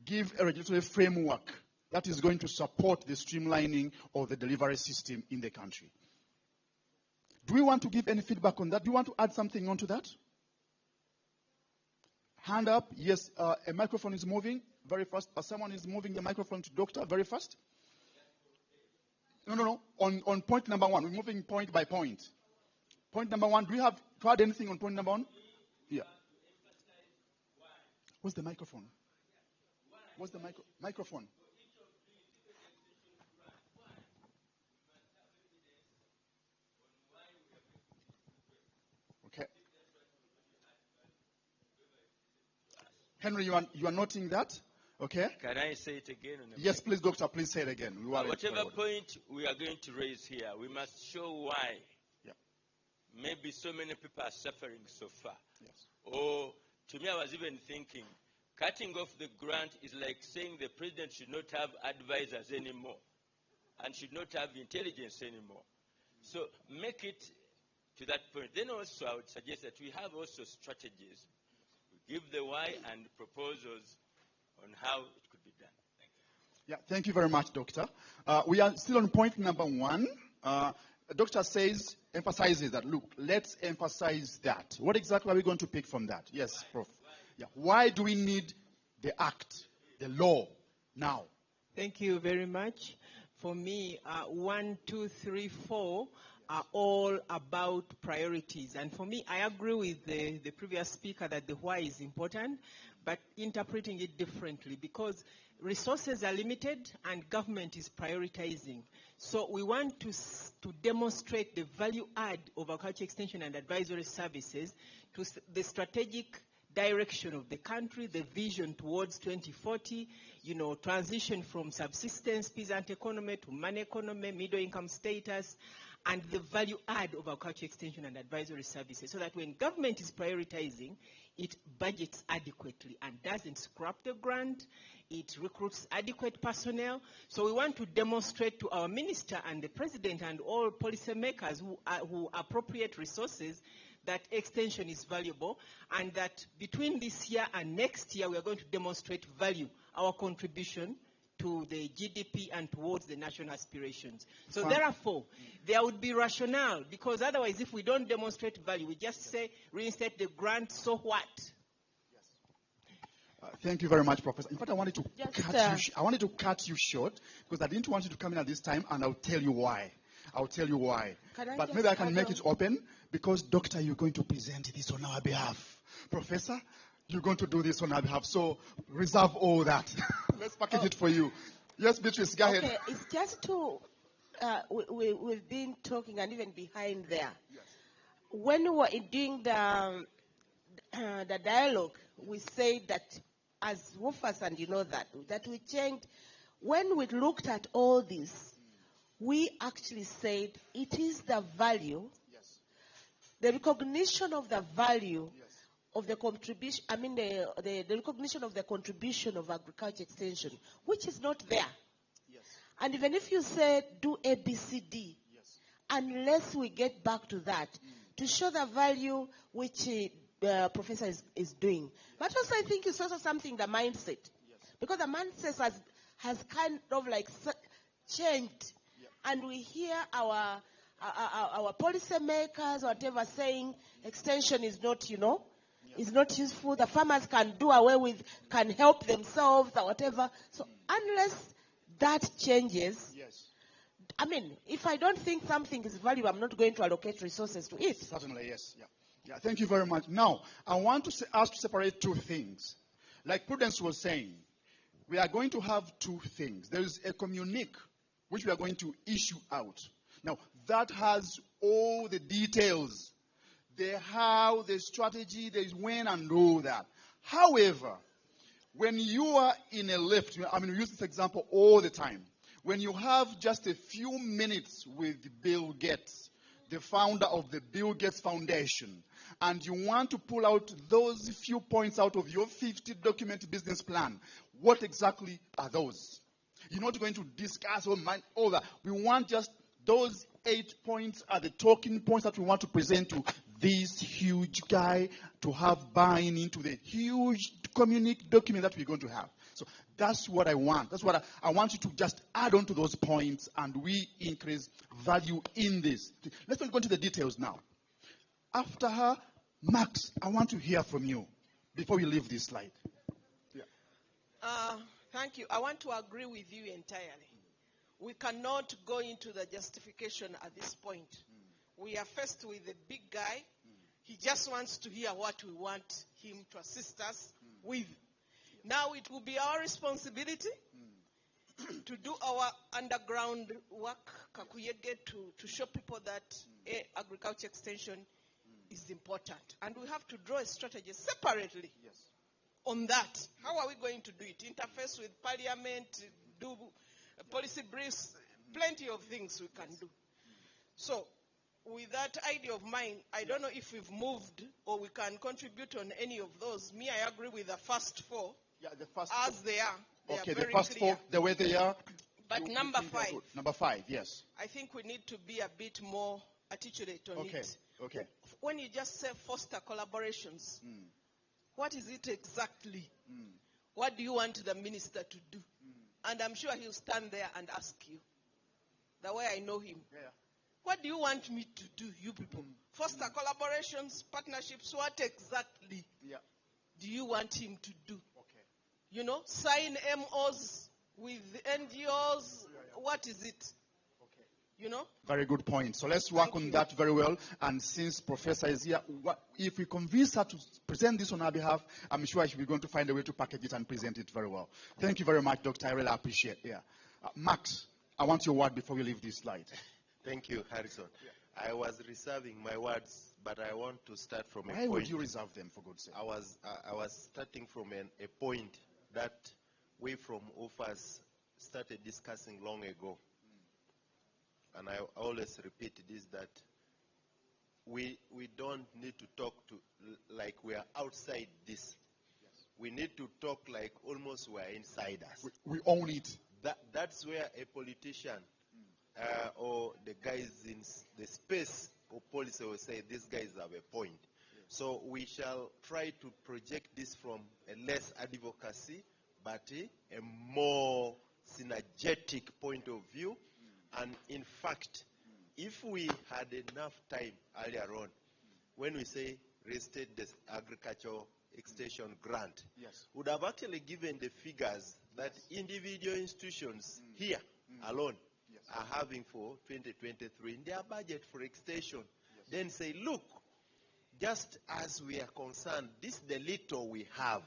give a regulatory framework that is going to support the streamlining of the delivery system in the country. Do we want to give any feedback on that? Do you want to add something onto that? Hand up. Yes, a microphone is moving very fast. Someone is moving the microphone to doctor very fast. No. On point number one, we're moving point by point. Point number one, do you have to add anything on point number one? Yeah. Where's the microphone? Where's the microphone? Okay. Henry, you are noting that? Okay. Can I say it again? Yes, please, doctor, please say it again. Whatever point we are going to raise here, we must show why. Yeah. Maybe so many people are suffering so far. Yes. Or, to me, I was even thinking, cutting off the grant is like saying the president should not have advisors anymore and should not have intelligence anymore. So make it to that point. Then also, I would suggest that we have also strategies. We give the why and proposals on how it could be done. Thank you. Yeah, thank you very much, Doctor. We are still on point number one. The doctor emphasizes that, look, let's emphasize that. What exactly are we going to pick from that? Yes, Prof. Yeah. Why do we need the act, the law, now? Thank you very much. For me, 1, 2, 3, 4 are all about priorities. And for me, I agree with the previous speaker that the why is important, but interpreting it differently, because resources are limited and government is prioritizing. So we want to demonstrate the value add of agriculture extension and advisory services to the strategic direction of the country, the vision towards 2040, transition from subsistence, peasant economy to man economy, middle income status, and the value add of agriculture extension and advisory services, so that when government is prioritizing, it budgets adequately and doesn't scrap the grant, it recruits adequate personnel. So we want to demonstrate to our minister and the president and all policymakers who appropriate resources that extension is valuable, and that between this year and next year, we are going to demonstrate value, our contribution to the GDP and towards the national aspirations. So therefore, there would be rationale, because otherwise, if we don't demonstrate value, we just say, reinstate the grant, so what? Thank you very much, Professor. In fact, I wanted to cut you short, because I didn't want you to come in at this time, and I'll tell you why. But maybe I can make it open, because, Doctor, you're going to present this on our behalf. Professor, you're going to do this on our behalf. So reserve all that. Let's package it for you. Yes, Beatrice, go ahead. Okay, it's just to, we've been talking, and even behind there. Yes. When we were doing the dialogue, we said that as woofers, and you know that we changed. When we looked at all this, we actually said it is the value, Yes. the recognition of the value, Yes. of the contribution, the recognition of the contribution of agriculture extension, which is not there. Yes. And even if you say do A, B, C, D, Yes. unless we get back to that, to show the value which the professor is doing. But also I think it's also something, the mindset. Yes. Because the mindset has kind of like changed. Yep. And we hear our policymakers, whatever, saying extension is not, is not useful. The farmers can do away with, can help themselves or whatever. So unless that changes, Yes. I mean, if I don't think something is valuable, I'm not going to allocate resources to it. Certainly, yes. Yeah. Thank you very much. Now, I want to ask to separate two things. Like Prudence was saying, we are going to have two things. There is a communique which we are going to issue out. Now, that has all the details, the how, the strategy, the when, and all that. However, when you are in a lift, I mean, we use this example all the time. When you have just a few minutes with Bill Gates, the founder of the Bill Gates Foundation, and you want to pull out those few points out of your 50-document business plan, what exactly are those? You're not going to discuss all that. We want just those 8 points are the talking points that we want to present to this huge guy to have buy-in into the huge communique document that we're going to have. So that's what I want. That's what I want you to just add on to those points, and we increase value in this. Let's not go into the details now. After her, Max, I want to hear from you before we leave this slide. Yeah. Thank you. I want to agree with you entirely. We cannot go into the justification at this point. We are faced with a big guy. He just wants to hear what we want him to assist us with. Now it will be our responsibility to do our underground work, Kakuyege, to show people that agriculture extension is important. And we have to draw a strategy separately on that. How are we going to do it? Interface with Parliament, do policy briefs, plenty of things we can do. So, with that idea of mine, I don't know if we've moved or we can contribute on any of those. Me, I agree with the first four. Yeah, the first as four. They are. They okay, are the very first clear. four, the way they are. But number 5. Number 5, yes. I think we need to be a bit more articulate on it. Okay. When you just say foster collaborations, what is it exactly? What do you want the minister to do? And I'm sure he'll stand there and ask you, the way I know him. Yeah. What do you want me to do, you people? Foster collaborations, partnerships, what exactly do you want him to do? Okay. You know, sign MOs with NGOs, what is it? Okay. You know? Very good point. So let's work on that very well. And since Professor is here, if we convince her to present this on our behalf, I'm sure she'll be going to find a way to package it and present it very well. Thank you very much, Dr. I really appreciate it. Max, I want your word before we leave this slide. Thank you, Harrison. I was reserving my words, but I want to start from a point. Why would you reserve them, for God's sake? I was starting from a point that we from UFAS started discussing long ago. And I always repeat this, that we don't need to talk to like we are outside this. We need to talk like almost we are inside us. We own it. That's where a politician or the guys in the space or policy will say, these guys have a point. So we shall try to project this from a less advocacy, but a more synergetic point of view. And in fact, if we had enough time earlier on, when we say restate this agricultural extension grant, would have actually given the figures that individual institutions here alone are having for 2023 in their budget for extension. Then say, look, just as we are concerned, this is the little we have.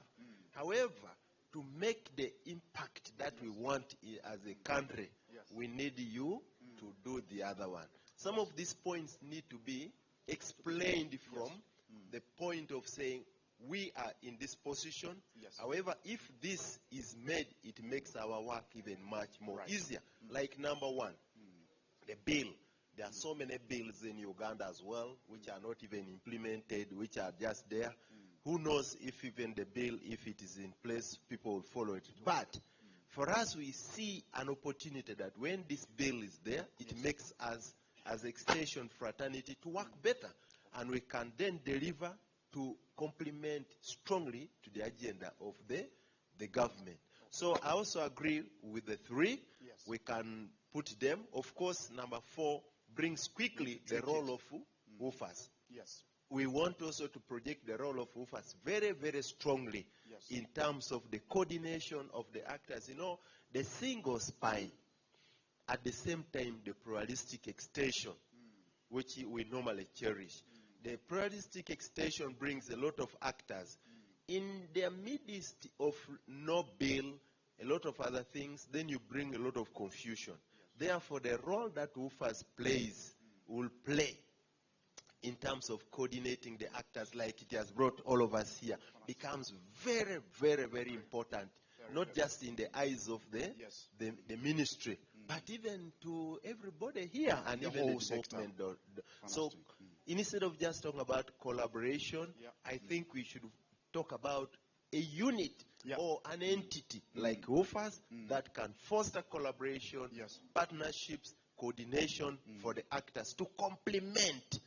However, to make the impact that we want as a country, we need you to do the other one. Some of these points need to be explained from the point of saying we are in this position. However, if this is made, it makes our work even much more easier. Like number 1, the bill. There are so many bills in Uganda as well, which are not even implemented, which are just there. Who knows if even the bill, if it is in place, people will follow it. But for us, we see an opportunity that when this bill is there, it makes us, as extension fraternity, to work better. And we can then deliver to complement strongly to the agenda of the government. So I also agree with the 3. We can put them. Of course, number 4 brings quickly the role of UFAS. We want also to project the role of UFAS very, very strongly in terms of the coordination of the actors. You know, the single spine, at the same time, the pluralistic extension, which we normally cherish. The pluralistic extension brings a lot of actors. In the midst of no bill, a lot of other things, then you bring a lot of confusion. Therefore, the role that WOFAS will play in terms of coordinating the actors, like it has brought all of us here, becomes very, very, very important. Not just in the eyes of the ministry, but even to everybody here and The even whole the sector. development. So instead of just talking about collaboration, I think we should talk about a unit or an entity like WOFAS that can foster collaboration, partnerships, coordination for the actors to complement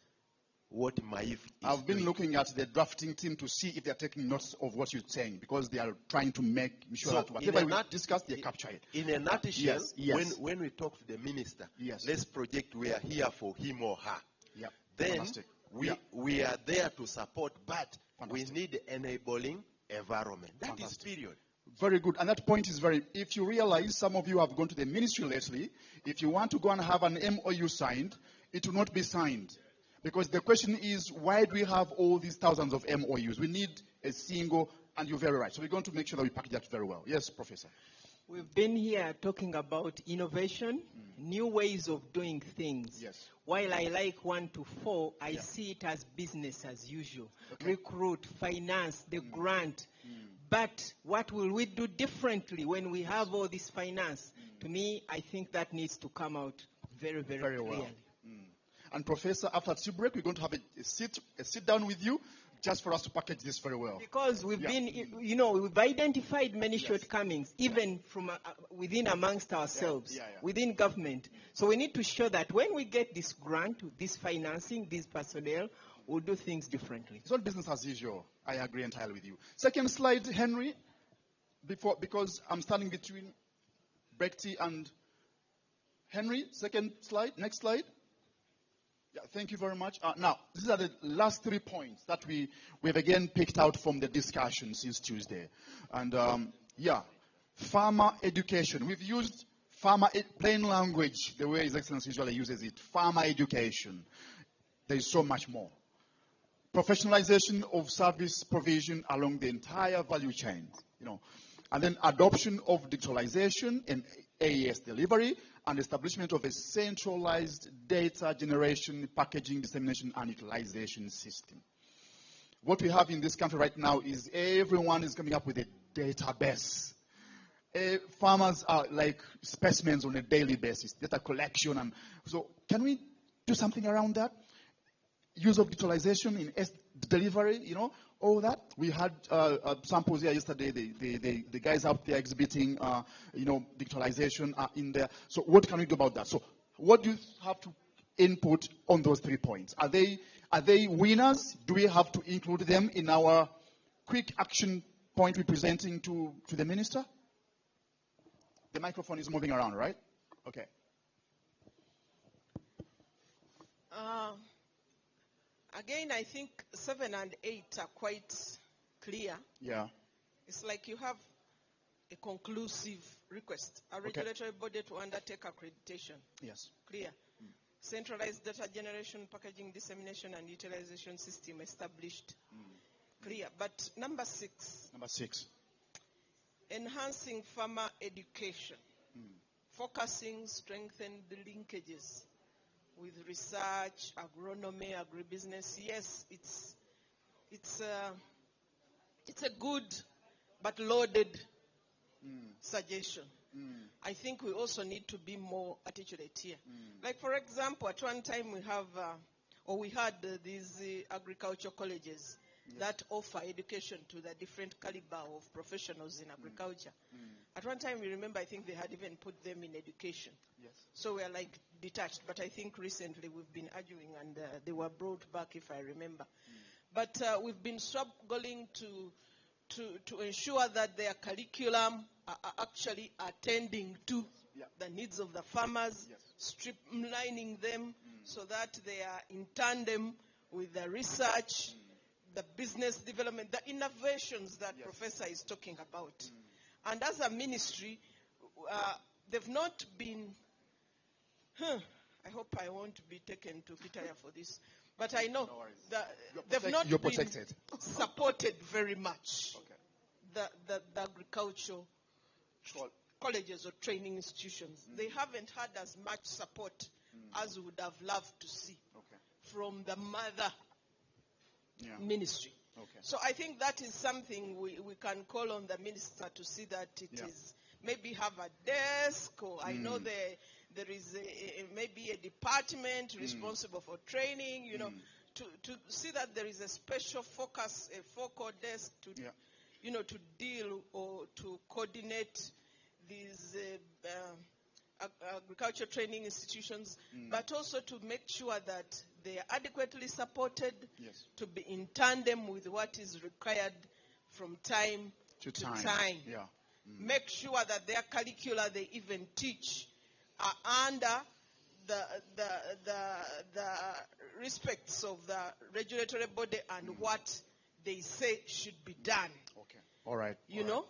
what MAIF is I've been doing. looking at the drafting team to see if they're taking notes of what you're saying, because they are trying to make sure So that whatever in we a discuss, they capture it. In a nutshell, Yes. when we talk to the minister, Yes. let's project we are here for him or her. Yep. Then Fantastic. we are there to support, but Fantastic. we need enabling environment. That is Fantastic. period. Very good. And that point is if you realize, some of you have gone to the ministry lately, if you want to go and have an MOU signed, it will not be signed. Because the question is, why do we have all these thousands of MOUs? We need a single, and you're very right. So we're going to make sure that we package that very well. Yes, Professor. We've been here talking about innovation, new ways of doing things. Yes. While I like 1 to 4, I see it as business as usual. Okay. Recruit, finance, the grant. But what will we do differently when we have all this finance? To me, I think that needs to come out very, very, Very clearly. well. And Professor, after tea break, we're going to have a sit down with you just for us to package this very well. Because we've we've identified many shortcomings, even from within amongst ourselves, within government. So we need to show that when we get this grant, this financing, this personnel, we'll do things differently. It's not business as usual. I agree entirely with you. Second slide, Henry, because I'm standing between Brekti and Henry. Second slide, next slide. Yeah, thank you very much. Now, these are the last 3 points that we've again picked out from the discussion since Tuesday. And farmer education. We've used plain language, the way His Excellency usually uses it. Farmer education. There is so much more. Professionalization of service provision along the entire value chain. And then adoption of digitalization and AES delivery, and establishment of a centralized data generation, packaging, dissemination, and utilization system. What we have in this country right now is everyone is coming up with a database. Farmers are like specimens on a daily basis, data collection. And so can we do something around that? Use of digitalization in delivery, all that. We had samples here yesterday. The guys out there exhibiting, digitalization in there. So what can we do about that? So what do you have to input on those 3 points? Are they winners? Do we have to include them in our quick action point we're presenting to the minister? The microphone is moving around, right? Okay. Again, I think 7 and 8 are quite clear. Yeah. It's like you have a conclusive request, a regulatory body to undertake accreditation. Yes. Clear. Centralized data generation, packaging, dissemination, and utilization system established. Clear. But number 6. Number 6. Enhancing farmer education. Focusing, strengthen the linkages with research, agronomy, agribusiness. Yes, it's a good but loaded suggestion. I think we also need to be more articulate here. Like, for example, at one time we had these agriculture colleges that offer education to the different caliber of professionals in agriculture. At one time, we remember, I think they had even put them in education. Yes. So we are like detached. But I think recently we've been arguing, and they were brought back, if I remember. But we've been struggling to ensure that their curriculum are actually attending to the needs of the farmers, streamlining them so that they are in tandem with the research, the business development, the innovations that Professor is talking about. And as a ministry, they've not been, I hope I won't be taken to Kitaya for this, but I know that they've not been supported very much. The agricultural colleges or training institutions, they haven't had as much support as we would have loved to see from the mother ministry. So I think that is something we can call on the minister to see that it is, maybe have a desk, or I know there is maybe a department responsible for training, you know, to see that there is a special focus, a focal desk to, you know, to deal or to coordinate these agriculture training institutions, but also to make sure that they are adequately supported, to be in tandem with what is required from time to time. Make sure that their curricula they even teach are under the respects of the regulatory body and what they say should be done. All right. You know?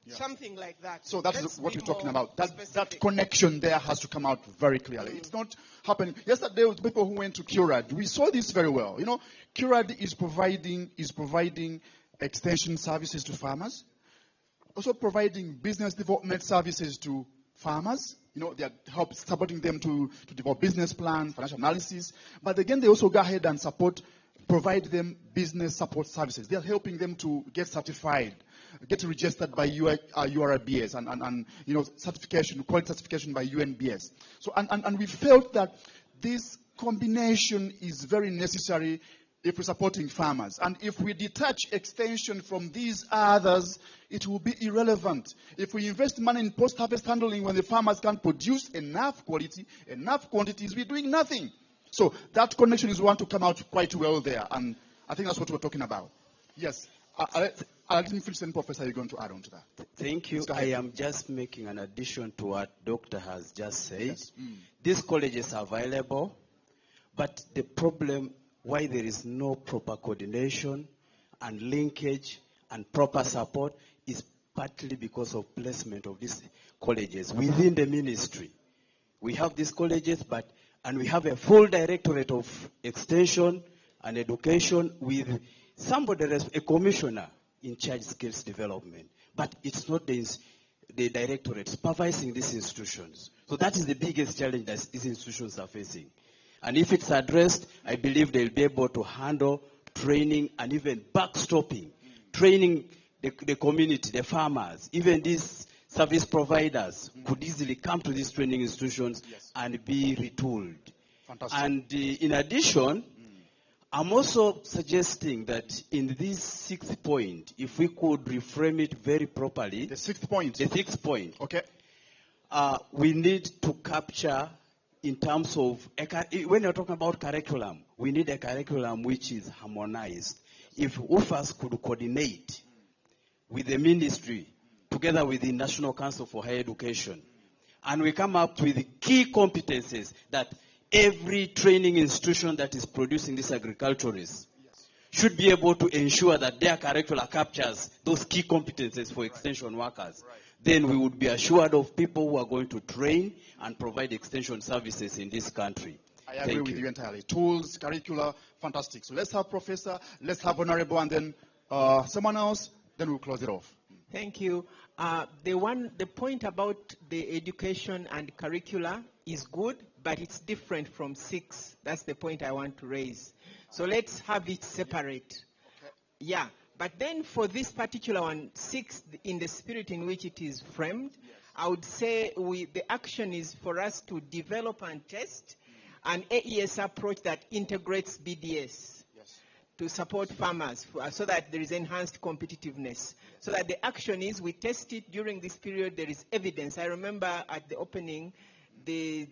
Something like that. So that is what we're talking about. That connection there has to come out very clearly. It's not happening. Yesterday, with people who went to CURAD, we saw this very well. You know, CURAD is providing extension services to farmers, also providing business development services to farmers. You know, they are supporting them to develop business plans, financial analysis. But again, they also go ahead and provide them business support services. They are helping them to get certified, get registered by URBS and you know, certification, quality certification by UNBS. So and we felt that this combination is very necessary if we're supporting farmers. And if we detach extension from these others, it will be irrelevant. If we invest money in post-harvest handling when the farmers can't produce enough quality, enough quantities, we're doing nothing. So that connection is one to come out quite well there, and I think that's what we're talking about. Yes. Let me finish, then Professor, you're going to add on to that. Thank you. I am just making an addition to what Doctor has just said. These colleges are available, but the problem why there is no proper coordination and linkage and proper support is partly because of placement of these colleges within the ministry. We have these colleges, and we have a full directorate of extension and education with somebody, a commissioner in charge of skills development. But it's not the directorate supervising these institutions. So that is the biggest challenge that these institutions are facing. And if it's addressed, I believe they'll be able to handle training and even backstopping, training the community, the farmers, even these service providers could easily come to these training institutions and be retooled. Fantastic. And in addition, I'm also suggesting that in this sixth point, if we could reframe it very properly. The sixth point? The sixth point. Okay. We need to capture in terms of, when you're talking about curriculum, we need a curriculum which is harmonized. If UFAS could coordinate with the ministry, together with the National Council for Higher Education, and we come up with key competencies that every training institution that is producing these agriculturists should be able to ensure that their curricula captures those key competencies for extension workers. Then we would be assured of people who are going to train and provide extension services in this country. I agree with you entirely. Tools, curricula, fantastic. So let's have Professor, let's have Honorable, and then someone else, then we'll close it off. Thank you. The point about the education and curricula is good, but it's different from 6. That's the point I want to raise. So let's have it separate. Okay. Yeah. But then for this particular one, 6, in the spirit in which it is framed, I would say the action is for us to develop and test an AES approach that integrates BDS to support farmers so that there is enhanced competitiveness. So that the action is we test it during this period, there is evidence. I remember at the opening, the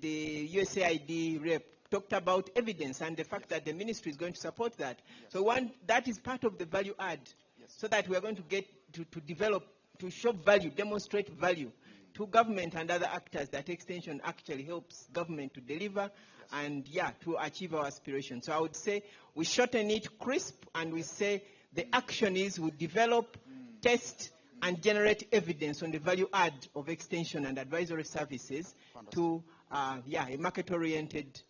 USAID rep talked about evidence and the fact that the ministry is going to support that. So that is part of the value add, so that we are going to get to develop, to show value, demonstrate value to government and other actors that extension actually helps government to deliver and to achieve our aspirations. So I would say we shorten it crisp and we say the action is we develop, test, and generate evidence on the value add of extension and advisory services to a market-oriented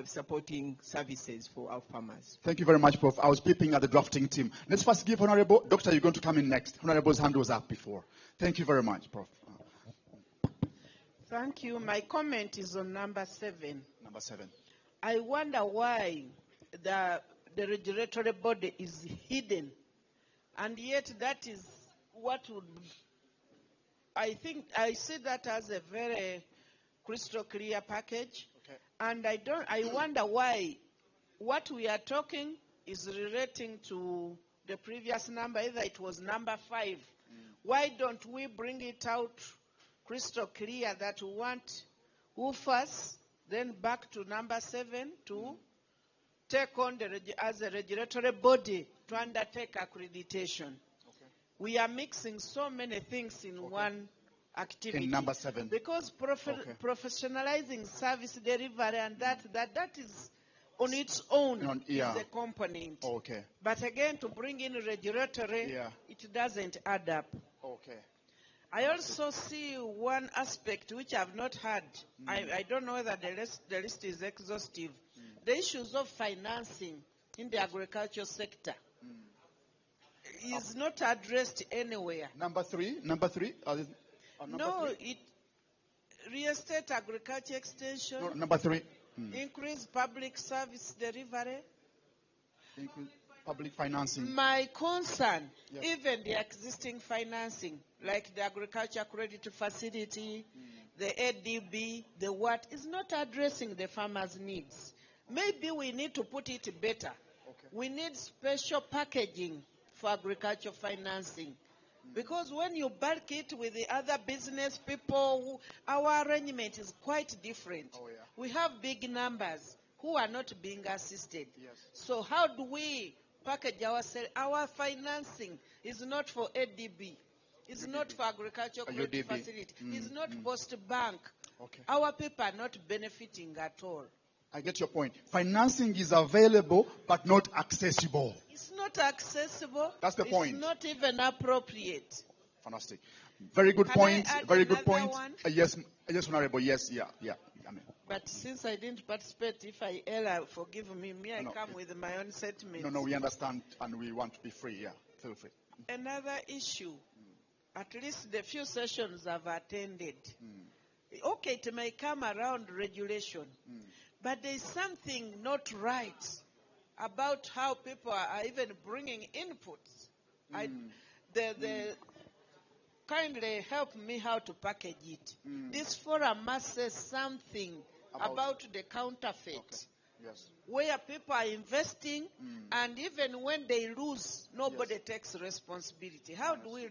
supporting services for our farmers. Thank you very much, Prof. I was peeping at the drafting team. Let's first give Honorable. Doctor, you're going to come in next. Honorable's hand was up before. Thank you very much, Prof. Thank you. My comment is on number 7. Number 7. I wonder why the regulatory body is hidden, and yet that is what would, I think, I see that as a very crystal clear package. Okay. And I wonder why what we are talking is relating to the previous number, either it was number 5. Why don't we bring it out crystal clear that we want who first, then back to number 7 to take on as a regulatory body to undertake accreditation. Okay. We are mixing so many things in one activity. In number 7. Because professionalizing service delivery and that is on its own is a component. Okay. But again, to bring in regulatory, it doesn't add up. Okay. I also see one aspect which I've not had. I don't know whether the list is exhaustive. The issues of financing in the agricultural sector is not addressed anywhere. Number 3? Number 3? No, real estate agriculture extension. No, number 3. Increase public service delivery. Increase public financing. My concern, even the existing financing, like the agriculture credit facility, the ADB, the what, is not addressing the farmers' needs. Maybe we need to put it better. Okay. We need special packaging for agriculture financing. Because when you bulk it with the other business people, our arrangement is quite different. Oh, yeah. We have big numbers who are not being assisted. Yes. So how do we package ourselves? Our financing is not for ADB. It's not for agricultural credit facility. It's not post bank. Okay. Our people are not benefiting at all. I get your point. Financing is available but not accessible. It's not accessible. That's the point. It's not even appropriate. Fantastic. Very good point. Very good point. One? Yes, Honorable. Yes, yeah. I mean. But since I didn't participate, if I err, forgive me. I come with my own statement. No, we understand and we want to be free. Yeah, feel free. Another issue, at least the few sessions I've attended. Okay, it may come around regulation, but there's something not right about how people are even bringing inputs. Kindly help me how to package it. This forum must say something about the counterfeit. Okay. Yes. Where people are investing, and even when they lose, nobody takes responsibility. How do we?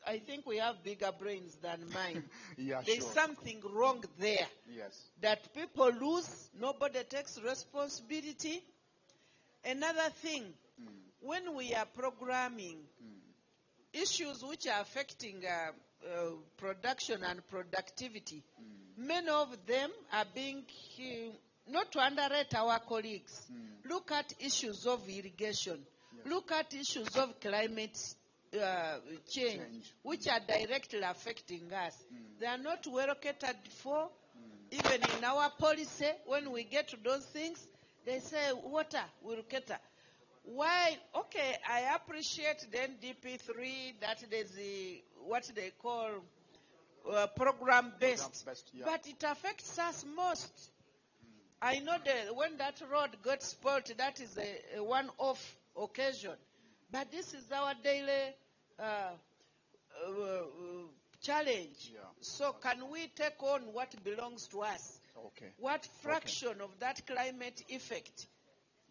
I think we have bigger brains than mine. There's something wrong there. Yes. That people lose, nobody takes responsibility. Another thing, when we are programming issues which are affecting production and productivity, many of them are being, not to underrate our colleagues, look at issues of irrigation, look at issues of climate change, which are directly affecting us. They are not well catered for. Even in our policy, when we get to those things, they say water will cater. Why? Okay, I appreciate the NDP3 that there's what they call program-based, but it affects us most. I know that when that road got spoiled, that is a one-off occasion. But this is our daily challenge. So can we take on what belongs to us? Okay. What fraction of that climate effect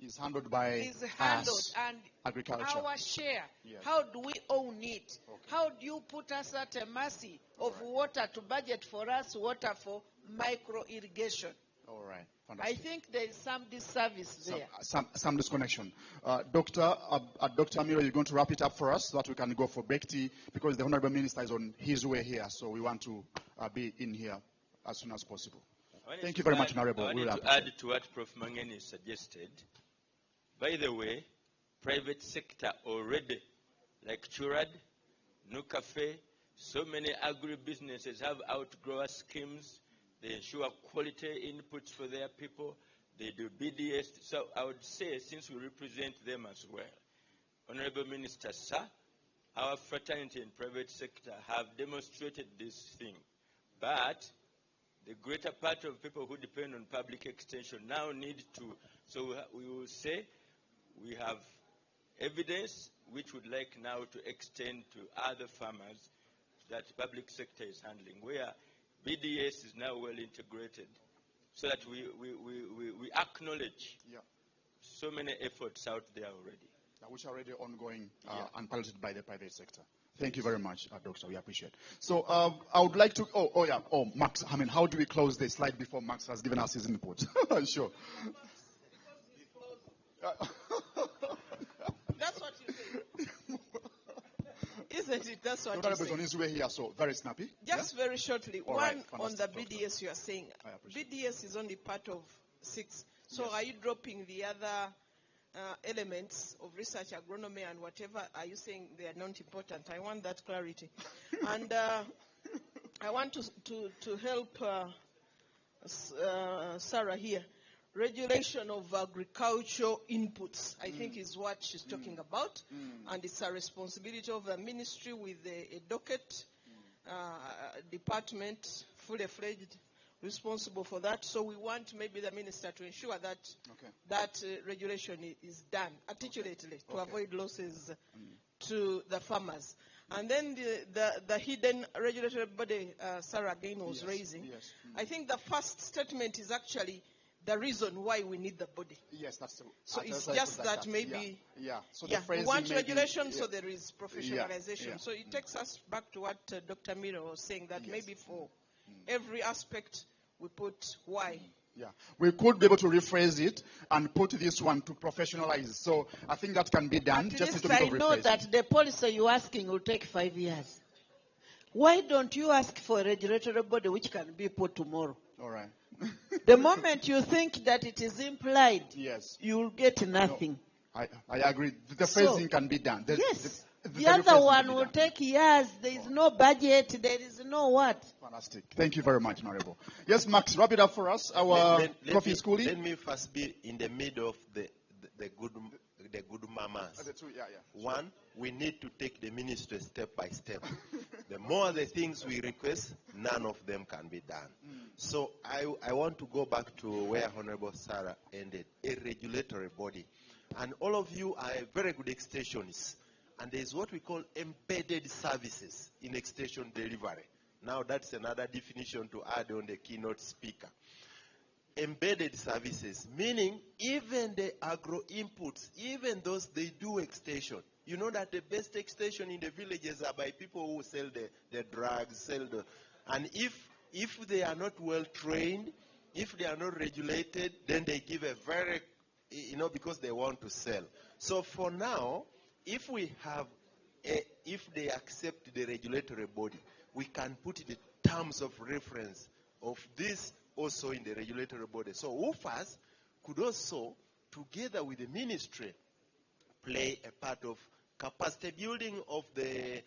is handled by us, and agriculture? Our share. Yes. How do we own it? Okay. How do you put us at a mercy of water to budget for us water for micro irrigation? All right. Fantastic. I think there is some disservice there. Some disconnection. Dr. Amiro, you're going to wrap it up for us so that we can go for break tea, because the Honorable Minister is on his way here, so we want to be in here as soon as possible. Thank you very much, Honorable. I wanted to add to what Prof. Mangeni suggested. By the way, private sector already, like Churad, Nucafe, so many agri-businesses have outgrower schemes. They ensure quality inputs for their people. They do BDS. So I would say, since we represent them as well, Honorable Minister, sir, our fraternity and private sector have demonstrated this thing But the greater part of people who depend on public extension now need to, so we will say we have evidence which would like now to extend to other farmers that public sector is handling, where BDS is now well integrated, so that we acknowledge so many efforts out there already. Which are already ongoing and piloted by the private sector. Thank you very much, Doctor. We appreciate it. So I would like to, Max, I mean, how do we close this slide before Max has given us his input? Sure. That's what you say. Isn't it? That's what Dr. you say. Here, so very snappy. Just very shortly, All one right, on the fantastic, BDS you are saying. BDS is only part of 6. So are you dropping the other elements of research, agronomy, and whatever? Are you saying they are not important? I want that clarity. And I want to help Sarah here. Regulation of agricultural inputs, I think, is what she's talking about. And it's a responsibility of the ministry with a docket department, fully fledged, responsible for that. So we want maybe the minister to ensure that that regulation is done articulately to avoid losses to the farmers. And then the hidden regulatory body Sarah again was raising. I think the first statement is actually the reason why we need the body. Yes, that's true. So it's just that maybe, So we want regulation, so there is professionalization. So it takes us back to what Dr. Miro was saying, that maybe for every aspect we put why. We could be able to rephrase it and put this one to professionalize. So I think that can be done. At Just least a little I bit of know rephrasing. that the policy you're asking will take 5 years. Why don't you ask for a regulatory body which can be put tomorrow? All right. The moment you think that it is implied, you will get nothing. No, I agree. The phrasing can be done. The other one will take years. There is no budget. There is no what. Fantastic. Thank you very much, Honorable. Yes, Max, wrap it up for us. Our coffee schoolie. Let me first be in the middle of the good mamas. One, we need to take the ministry step by step. The more the things we request, none of them can be done. So I want to go back to where Honorable Sarah ended, a regulatory body. And all of you are very good extensionists. And there's what we call embedded services in extension delivery. Now that's another definition to add on the keynote speaker. Embedded services, meaning even the agro inputs, even those they do extension. You know that the best extension in the villages are by people who sell the drugs, and if they are not well trained, if they are not regulated, then they give a very, because they want to sell. So for now, if they accept the regulatory body, we can put the terms of reference of this also in the regulatory body. So UFAS could also, together with the ministry, play a part of capacity building of the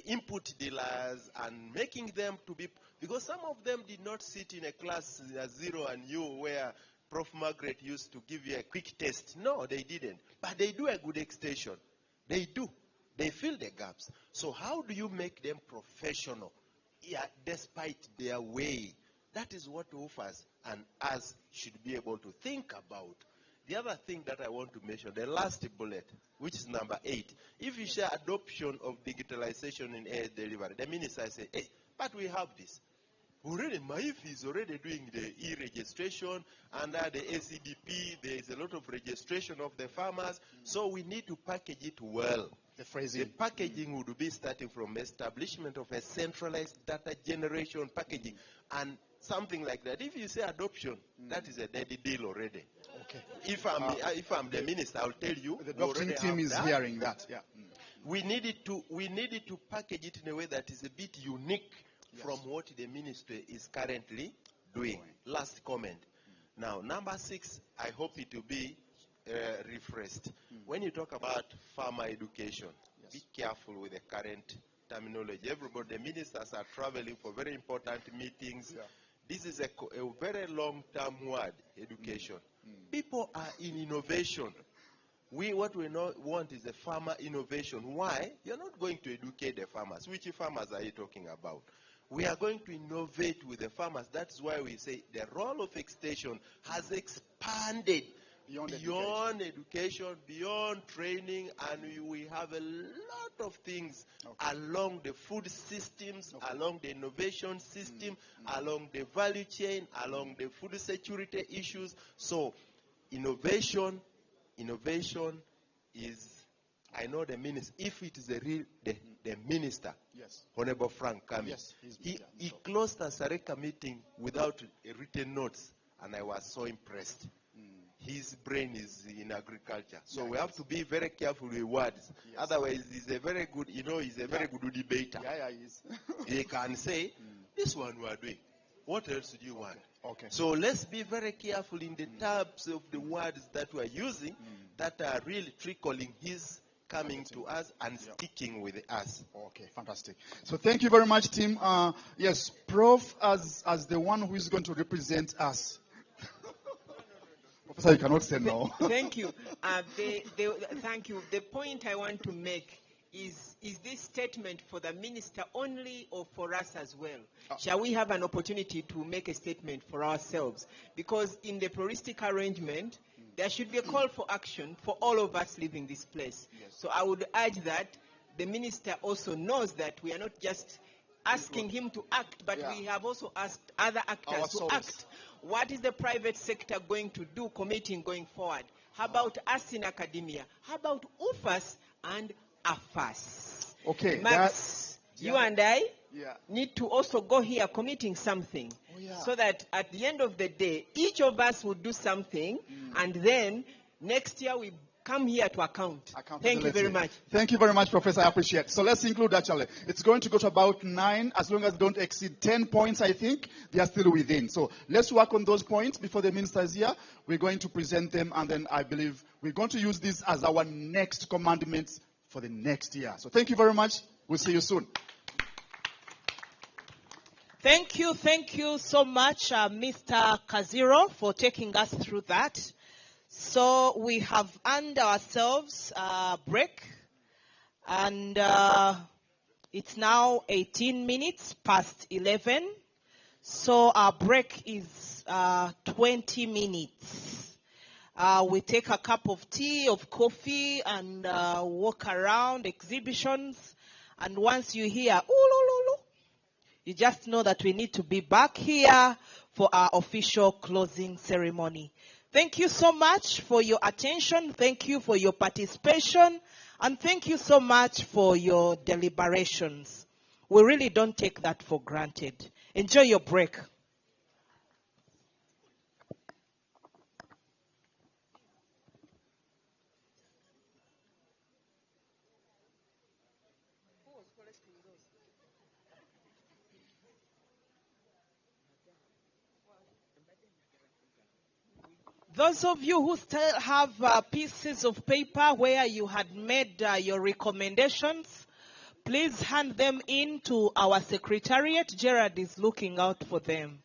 input dealers and making them to be, because some of them did not sit in a class 0 and U where Prof. Margaret used to give you a quick test. No, they didn't. But they do a good extension. They do. They fill the gaps. So how do you make them professional, despite their way? That is what UFAS and us should be able to think about. The other thing that I want to mention, the last bullet, which is number 8. If you share adoption of digitalization in air delivery, the minister says, hey, but we have this. Already, MAIF is already doing the e-registration. Under the ACDP, there is a lot of registration of the farmers. So we need to package it well. The phrasing. The packaging would be starting from establishment of a centralized data generation packaging and something like that. If you say adoption, that is a dead deal already. Okay. If I'm the minister, I'll tell you. The adoption team is hearing that. Yeah. We needed to package it in a way that is a bit unique from what the ministry is currently doing. Last comment. Now, number 6, I hope it will be refreshed. When you talk about farmer education, be careful with the current terminology. Everybody, the ministers are traveling for very important meetings. This is a very long-term word, education. People are in innovation. What we want is a farmer innovation. Why? You're not going to educate the farmers. Which farmers are you talking about? We are going to innovate with the farmers. That's why we say the role of extension has expanded beyond education, beyond training, and we have a lot of things along the food systems, along the innovation system, along the value chain, along the food security issues. So innovation is, I know the minister, if it is the minister, Honorable Frank coming, he closed a Sareka meeting without a written notes, and I was so impressed. His brain is in agriculture. So we have to be very careful with words. Otherwise, he's a very good, he's a very good debater. He is. He can say, this one we are doing. What else do you want? Okay. So let's be very careful in the types of the words that we are using that are really trickling his coming to us and sticking with us. Okay, fantastic. So thank you very much, team. Yes, Prof, as the one who is going to represent us. Professor, you cannot say no. Thank you. Thank you. The point I want to make is this statement for the minister only or for us as well? Shall we have an opportunity to make a statement for ourselves? Because in the pluralistic arrangement, there should be a call for action for all of us leaving this place. So I would urge that the minister also knows that we are not just asking him to act, but we have also asked other actors to act. What is the private sector going to do, committing going forward? How about us in academia? How about UFAS and AFAS? Okay. Max, you and I need to also go here committing something. So that at the end of the day, each of us will do something, and then next year we come here to account. Thank you very much. Thank you very much, Professor. I appreciate it. So let's include actually. It's going to go to about 9, as long as they don't exceed 10 points, I think. They are still within. So let's work on those points before the minister is here. We're going to present them, and then I believe we're going to use this as our next commandments for the next year. So thank you very much. We'll see you soon. Thank you so much, Mr. Kaziro, for taking us through that. So we have earned ourselves a break, and it's now 18 minutes past 11. So our break is 20 minutes. We take a cup of tea, of coffee, and walk around exhibitions. And once you hear, ooh, you just know that we need to be back here for our official closing ceremony. Thank you so much for your attention. Thank you for your participation. And thank you so much for your deliberations. We really don't take that for granted. Enjoy your break. Those of you who still have pieces of paper where you had made your recommendations, please hand them in to our secretariat. Gerard is looking out for them.